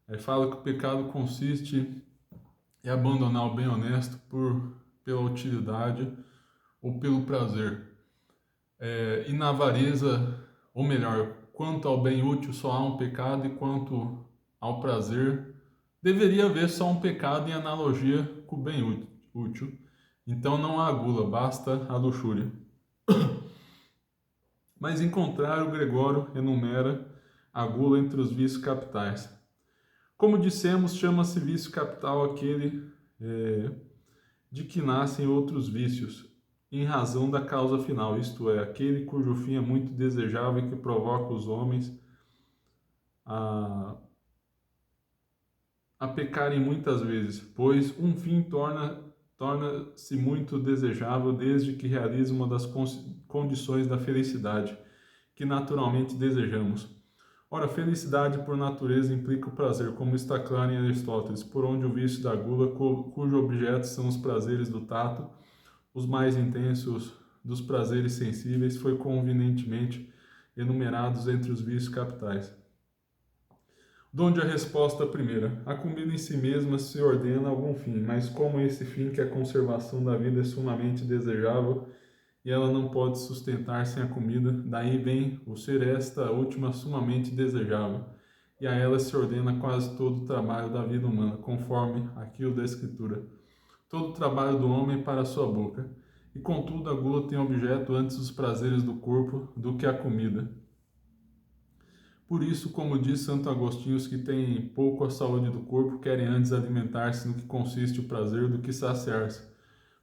Aí fala que o pecado consiste em abandonar o bem honesto pela utilidade ou pelo prazer. E na avareza, ou melhor, quanto ao bem útil só há um pecado, e quanto ao prazer deveria haver só um pecado em analogia com o bem útil. Então não há gula, basta a luxúria. Mas em contrário, Gregório enumera a gula entre os vícios capitais. Como dissemos, chama-se vício capital aquele de que nascem outros vícios, em razão da causa final, isto é, aquele cujo fim é muito desejável e que provoca os homens a pecarem muitas vezes, pois um fim torna-se muito desejável desde que realize uma das condições da felicidade, que naturalmente desejamos. Ora, felicidade por natureza implica o prazer, como está claro em Aristóteles, por onde o vício da gula, cujo objeto são os prazeres do tato, os mais intensos dos prazeres sensíveis, foi convenientemente enumerados entre os vícios capitais. Donde a resposta primeira: a comida em si mesma se ordena a algum fim, mas como esse fim, que é a conservação da vida, é sumamente desejável e ela não pode sustentar sem a comida, daí vem o ser esta última sumamente desejável, e a ela se ordena quase todo o trabalho da vida humana, conforme aquilo da Escritura. Todo o trabalho do homem para a sua boca, e contudo a gula tem objeto antes os prazeres do corpo do que a comida. Por isso, como diz Santo Agostinho, os que têm pouco a saúde do corpo querem antes alimentar-se no que consiste o prazer do que saciar-se,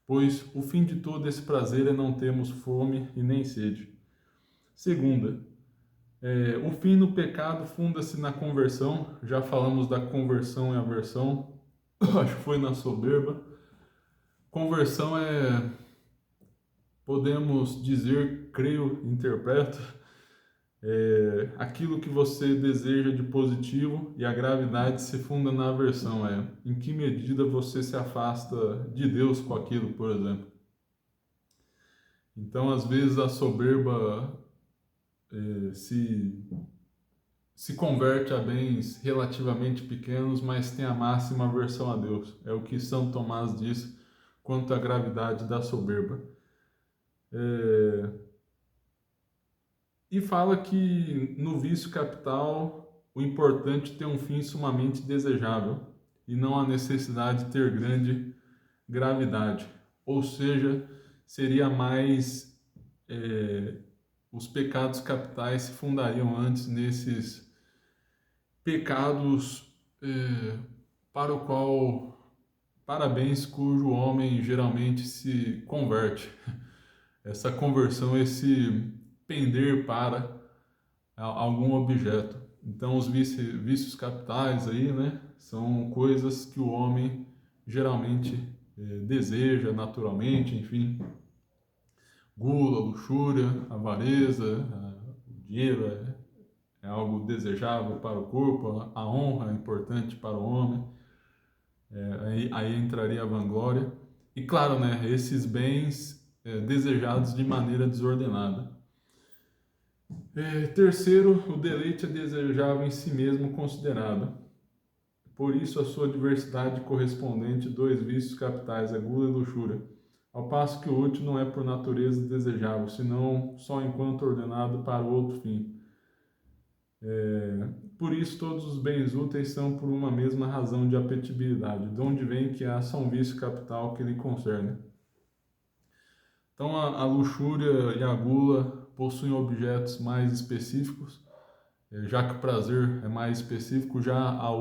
pois o fim de todo esse prazer é não termos fome e nem sede. Segunda, o fim no pecado funda-se na conversão. Já falamos da conversão e aversão, acho que foi na soberba. Conversão podemos dizer, creio, interpreto, aquilo que você deseja de positivo, e a gravidade se funda na aversão, em que medida você se afasta de Deus com aquilo, por exemplo. Então, às vezes, a soberba se converte a bens relativamente pequenos, mas tem a máxima aversão a Deus. É o que São Tomás diz quanto à gravidade da soberba. E fala que no vício capital o importante é ter um fim sumamente desejável e não a necessidade de ter grande gravidade. Ou seja, seria mais... os pecados capitais se fundariam antes nesses pecados para o qual, parabéns, cujo homem geralmente se converte. Essa conversão, esse pender para algum objeto. Então, os vícios capitais aí, né, são coisas que o homem geralmente deseja naturalmente, enfim. Gula, luxúria, avareza, o dinheiro é algo desejável para o corpo, a honra é importante para o homem, aí entraria a vanglória. E claro, né, esses bens desejados de maneira desordenada. Terceiro, o deleite é desejável em si mesmo considerado. Por isso a sua diversidade correspondente, dois vícios capitais, a gula e a luxúria. Ao passo que o útil não é por natureza desejável, senão só enquanto ordenado para outro fim. Por isso todos os bens úteis são por uma mesma razão de apetibilidade, de onde vem que há só um vício capital que lhe concerne. Então a luxúria e a gula possuem objetos mais específicos, já que o prazer é mais específico, já a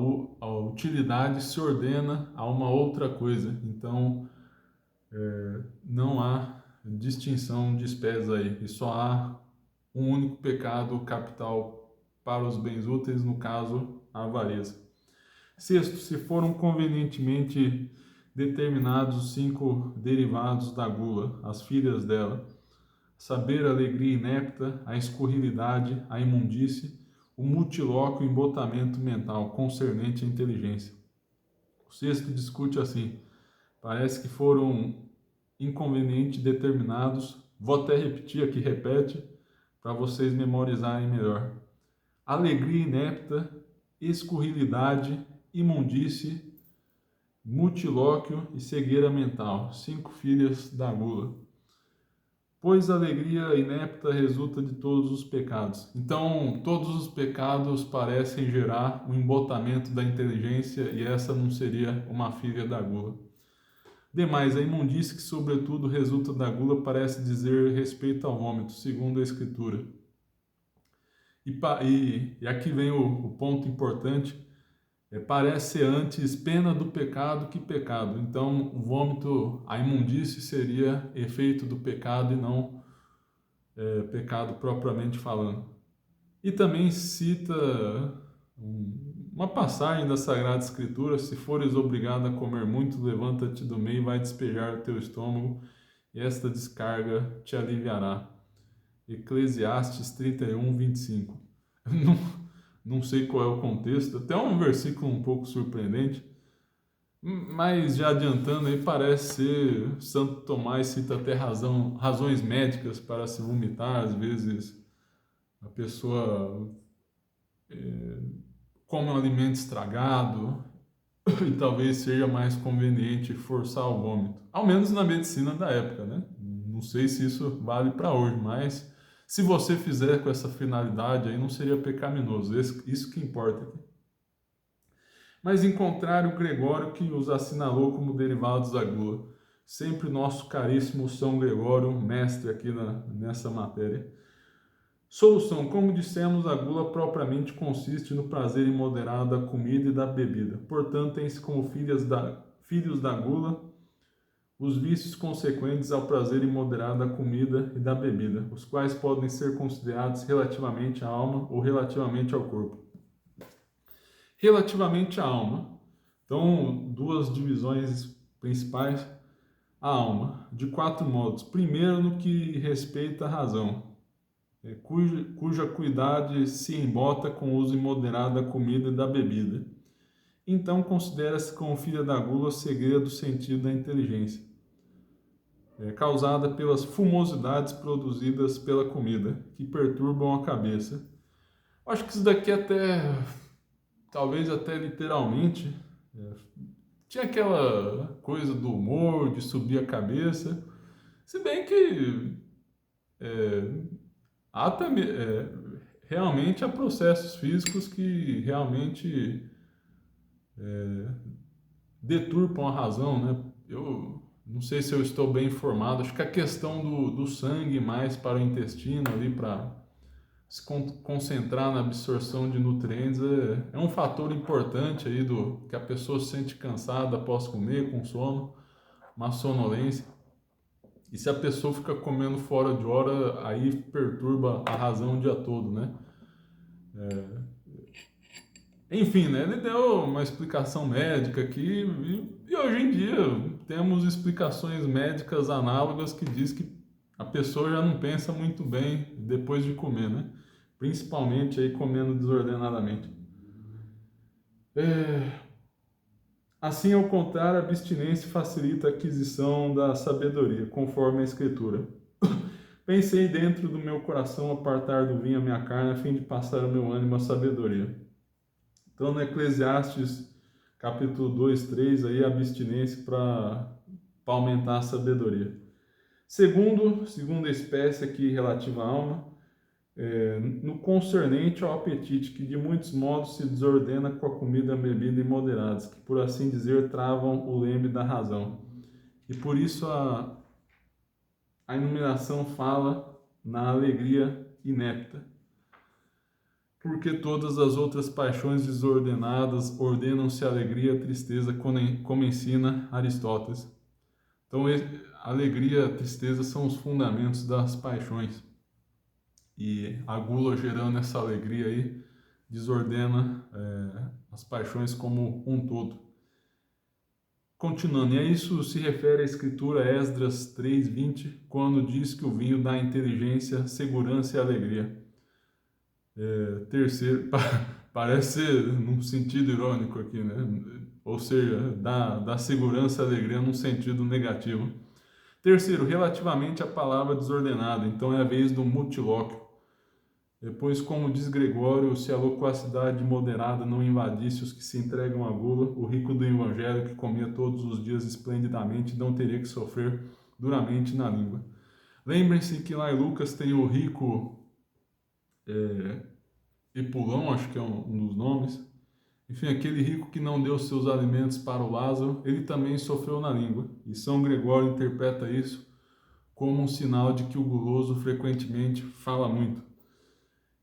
utilidade se ordena a uma outra coisa. Então não há distinção de espécies aí, e só há um único pecado capital para os bens úteis, no caso, a avareza. Sexto, se foram convenientemente determinados os 5 derivados da gula, as filhas dela: saber, a alegria inepta, a escorrilidade, a imundície, o multilóquio e o embotamento mental concernente à inteligência. O sexto discute assim: parece que foram inconvenientes determinados, vou até repetir aqui, repete, para vocês memorizarem melhor. Alegria inepta, escorrilidade, imundície, multilóquio e cegueira mental, 5 filhas da gula. Pois a alegria inepta resulta de todos os pecados. Então, todos os pecados parecem gerar um embotamento da inteligência, e essa não seria uma filha da gula. Demais, a imundície que sobretudo resulta da gula parece dizer respeito ao vômito, segundo a Escritura. E aqui vem o ponto importante, parece ser antes pena do pecado que pecado. Então, o vômito, a imundície seria efeito do pecado e não pecado propriamente falando. E também cita uma passagem da Sagrada Escritura: se fores obrigado a comer muito, levanta-te do meio e vai despejar o teu estômago, e esta descarga te aliviará. Eclesiastes 31, 25. Não, não sei qual é o contexto, até um versículo um pouco surpreendente, mas já adiantando aí, parece ser Santo Tomás cita até razões médicas para se vomitar. Às vezes a pessoa come um alimento estragado e talvez seja mais conveniente forçar o vômito. Ao menos na medicina da época, né? Não sei se isso vale para hoje, mas se você fizer com essa finalidade aí não seria pecaminoso. Isso que importa aqui. Mas em contrário, Gregório que os assinalou como derivados da gula. Sempre nosso caríssimo São Gregório, mestre aqui nessa matéria. Solução: como dissemos, a gula propriamente consiste no prazer imoderado da comida e da bebida. Portanto, tem-se como filhos da gula os vícios consequentes ao prazer imoderado da comida e da bebida, os quais podem ser considerados relativamente à alma ou relativamente ao corpo. Relativamente à alma. Então, duas divisões principais. A alma, de 4 modos. Primeiro, no que respeita à razão, cuja cuidade se embota com o uso imoderado da comida e da bebida. Então, considera-se como filha da gula o segredo do sentido da inteligência, causada pelas fumosidades produzidas pela comida, que perturbam a cabeça. Acho que isso daqui talvez até literalmente, tinha aquela coisa do humor, de subir a cabeça, se bem que realmente há processos físicos que realmente deturpam a razão, né? Eu não sei se eu estou bem informado, acho que a questão do sangue mais para o intestino ali, para se concentrar na absorção de nutrientes, é um fator importante aí que a pessoa se sente cansada após comer, com sono, uma sonolência. E se a pessoa fica comendo fora de hora, aí perturba a razão o dia todo, né? Enfim, né? Ele deu uma explicação médica aqui e hoje em dia temos explicações médicas análogas que diz que a pessoa já não pensa muito bem depois de comer, né? Principalmente aí comendo desordenadamente. Assim, ao contrário, a abstinência facilita a aquisição da sabedoria, conforme a Escritura. Pensei dentro do meu coração apartar do vinho a minha carne, a fim de passar o meu ânimo à sabedoria. Então, no Eclesiastes, capítulo 2, 3, aí a abstinência para aumentar a sabedoria. Segunda espécie aqui relativa à alma, no concernente ao apetite, que de muitos modos se desordena com a comida e a bebida imoderadas, que por assim dizer travam o leme da razão. E por isso a iluminação fala na alegria inepta. Porque todas as outras paixões desordenadas ordenam-se a alegria e a tristeza, como ensina Aristóteles. Então, alegria e a tristeza são os fundamentos das paixões. E a gula, gerando essa alegria aí, desordena as paixões como um todo. Continuando, e a isso se refere a escritura Esdras 3:20, quando diz que o vinho dá inteligência, segurança e alegria. Terceiro, parece num sentido irônico aqui, né? Ou seja, dá segurança e alegria num sentido negativo. Terceiro, relativamente à palavra desordenada, então é a vez do mutilóquio. Depois, como diz Gregório, se a loquacidade moderada não invadisse os que se entregam à gula, o rico do evangelho, que comia todos os dias esplendidamente, não teria que sofrer duramente na língua. Lembrem-se que lá em Lucas tem o rico Epulão, acho que é um dos nomes. Enfim, aquele rico que não deu seus alimentos para o Lázaro, ele também sofreu na língua. E São Gregório interpreta isso como um sinal de que o guloso frequentemente fala muito.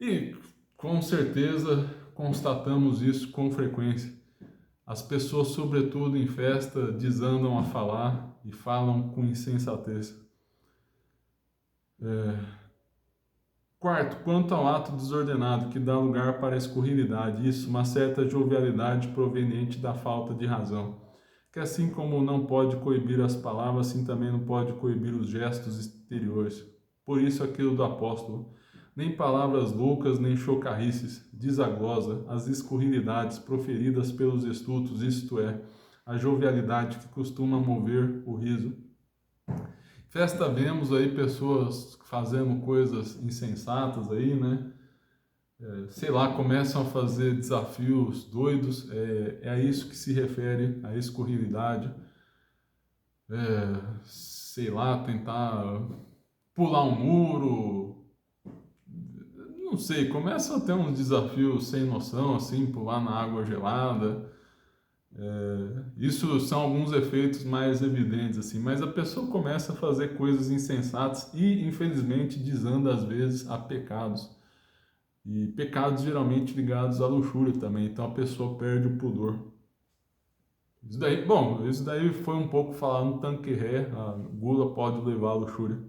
E Com certeza constatamos isso com frequência. As pessoas, sobretudo em festa, desandam a falar e falam com insensatez. Quarto, quanto ao ato desordenado que dá lugar para a escurrilidade, isso, uma certa jovialidade proveniente da falta de razão, que assim como não pode coibir as palavras, assim também não pode coibir os gestos exteriores. Por isso aquilo do apóstolo, nem palavras loucas, nem chocarrices, diz a glosa, as escurrilidades proferidas pelos estultos, isto é, a jovialidade que costuma mover o riso. Festa vemos aí pessoas fazendo coisas insensatas aí, né? Sei lá, começam a fazer desafios doidos, é a isso que se refere a escurrilidade. Sei lá, tentar pular um muro, não sei, começam a ter uns desafios sem noção, assim, pular na água gelada. Isso são alguns efeitos mais evidentes, assim, mas a pessoa começa a fazer coisas insensatas e, infelizmente, desanda às vezes a pecados. E pecados geralmente ligados à luxúria também, então a pessoa perde o pudor. Isso daí foi um pouco falar no tanque ré, a gula pode levar à luxúria.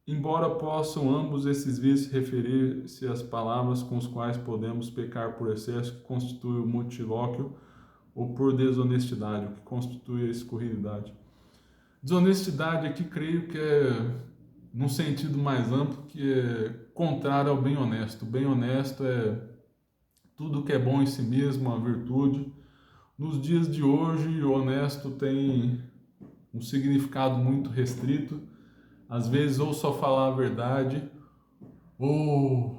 Embora possam ambos esses vícios referir-se às palavras com as quais podemos pecar por excesso, que constitui o multilóquio, ou por desonestidade, o que constitui a escurrilidade. Desonestidade aqui creio que é, num sentido mais amplo, que é contrário ao bem honesto. O bem honesto é tudo que é bom em si mesmo, a virtude. Nos dias de hoje, o honesto tem um significado muito restrito. Às vezes, ou só falar a verdade, ou,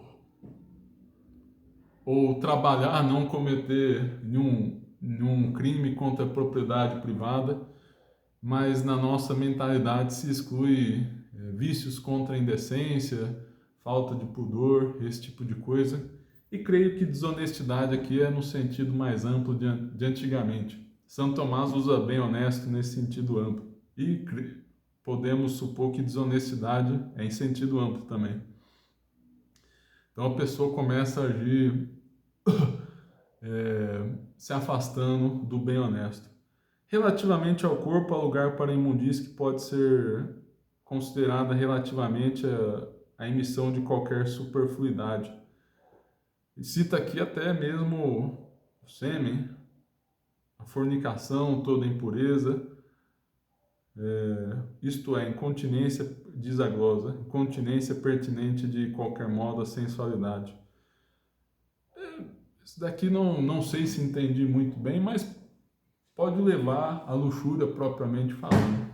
ou trabalhar, não cometer nenhum crime contra a propriedade privada, mas na nossa mentalidade se exclui vícios contra a indecência, falta de pudor, esse tipo de coisa. E creio que desonestidade aqui é no sentido mais amplo de antigamente. São Tomás usa bem honesto nesse sentido amplo. E podemos supor que desonestidade é em sentido amplo também. Então a pessoa começa a agir se afastando do bem honesto. Relativamente ao corpo, há lugar para a imundície que pode ser considerada relativamente à emissão de qualquer superfluidade. E cita aqui até mesmo o sêmen, a fornicação, toda impureza, isto é, incontinência, diz a glosa, incontinência pertinente de qualquer modo à sensualidade. Isso daqui não sei se entendi muito bem, mas pode levar à luxúria propriamente falando.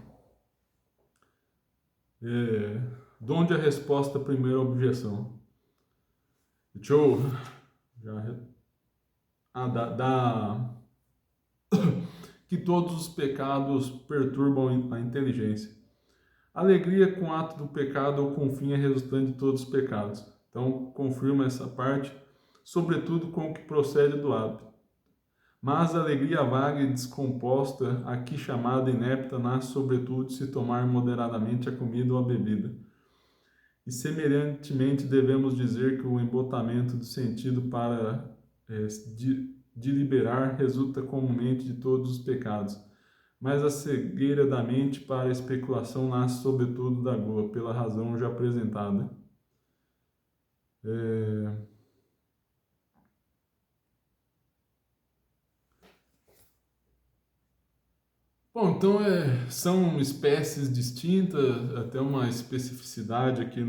De onde a resposta à primeira objeção? Deixa eu que todos os pecados perturbam a inteligência. Alegria com o ato do pecado ou com o fim é resultante de todos os pecados. Então, confirma essa parte, sobretudo com o que procede do hábito. Mas a alegria vaga e descomposta, aqui chamada inepta, nasce sobretudo de se tomar moderadamente a comida ou a bebida. E semelhantemente devemos dizer que o embotamento do sentido para deliberar resulta comumente de todos os pecados. Mas a cegueira da mente para a especulação nasce sobretudo da gula, pela razão já apresentada. Bom, então são espécies distintas, até uma especificidade aqui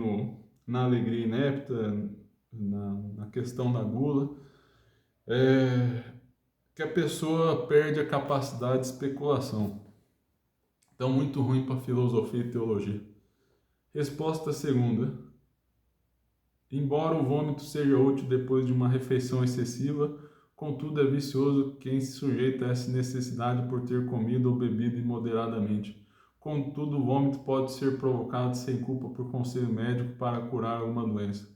na alegria inepta, na questão da gula, que a pessoa perde a capacidade de especulação. Então, muito ruim para filosofia e teologia. Resposta segunda. Embora o vômito seja útil depois de uma refeição excessiva, contudo é vicioso quem se sujeita a essa necessidade por ter comido ou bebido imoderadamente. Contudo, o vômito pode ser provocado sem culpa por conselho médico para curar alguma doença.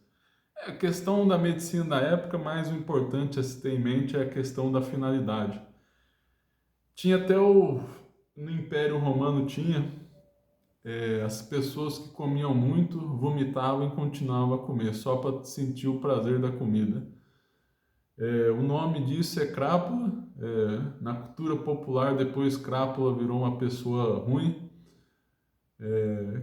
A questão da medicina da época, mas o importante a se ter em mente é a questão da finalidade. Tinha até no Império Romano as pessoas que comiam muito vomitavam e continuavam a comer, só para sentir o prazer da comida. O nome disso é crápula. Na cultura popular, depois crápula virou uma pessoa ruim,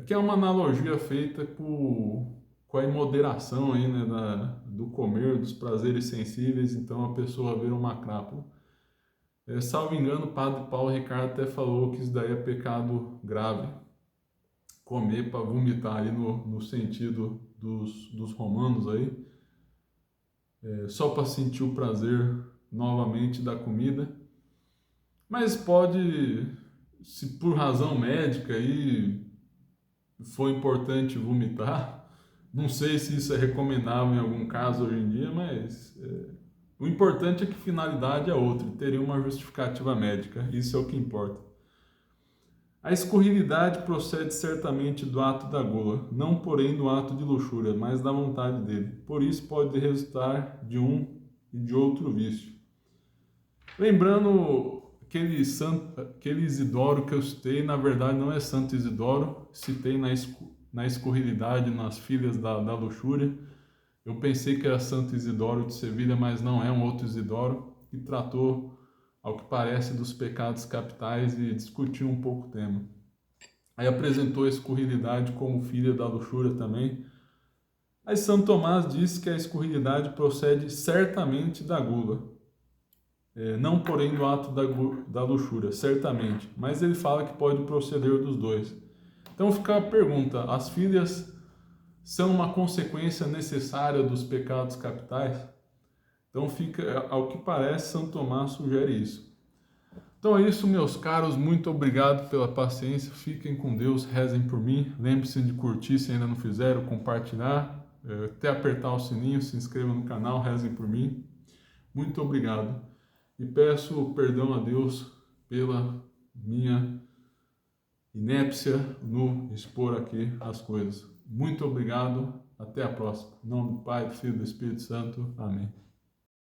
que é uma analogia feita com a imoderação aí, né, do comer, dos prazeres sensíveis, então a pessoa vira uma crápula. Salvo engano, o padre Paulo Ricardo até falou que isso daí é pecado grave, comer para vomitar aí no sentido dos romanos aí, só para sentir o prazer novamente da comida. Mas pode, se por razão médica aí foi importante vomitar, não sei se isso é recomendável em algum caso hoje em dia, mas o importante é que finalidade é outra, teria uma justificativa médica, isso é o que importa. A escorrilidade procede certamente do ato da gula, não porém do ato de luxúria, mas da vontade dele. Por isso pode resultar de um e de outro vício. Lembrando aquele Isidoro que eu citei, na verdade não é Santo Isidoro, citei na escorrilidade, nas filhas da luxúria. Eu pensei que era Santo Isidoro de Sevilha, mas não é um outro Isidoro, que tratou, ao que parece, dos pecados capitais e discutiu um pouco o tema. Aí apresentou a escorrilidade como filha da luxúria também. Aí Santo Tomás disse que a escorrilidade procede certamente da gula, não porém do ato da luxúria, certamente, mas ele fala que pode proceder dos dois. Então fica a pergunta: as filhas são uma consequência necessária dos pecados capitais? Então fica, ao que parece, São Tomás sugere isso. Então é isso, meus caros, muito obrigado pela paciência, fiquem com Deus, rezem por mim, lembre-se de curtir se ainda não fizeram, compartilhar, até apertar o sininho, se inscrevam no canal, rezem por mim, muito obrigado. E peço perdão a Deus pela minha inépcia no expor aqui as coisas. Muito obrigado, até a próxima. Em nome do Pai, do Filho e do Espírito Santo. Amém.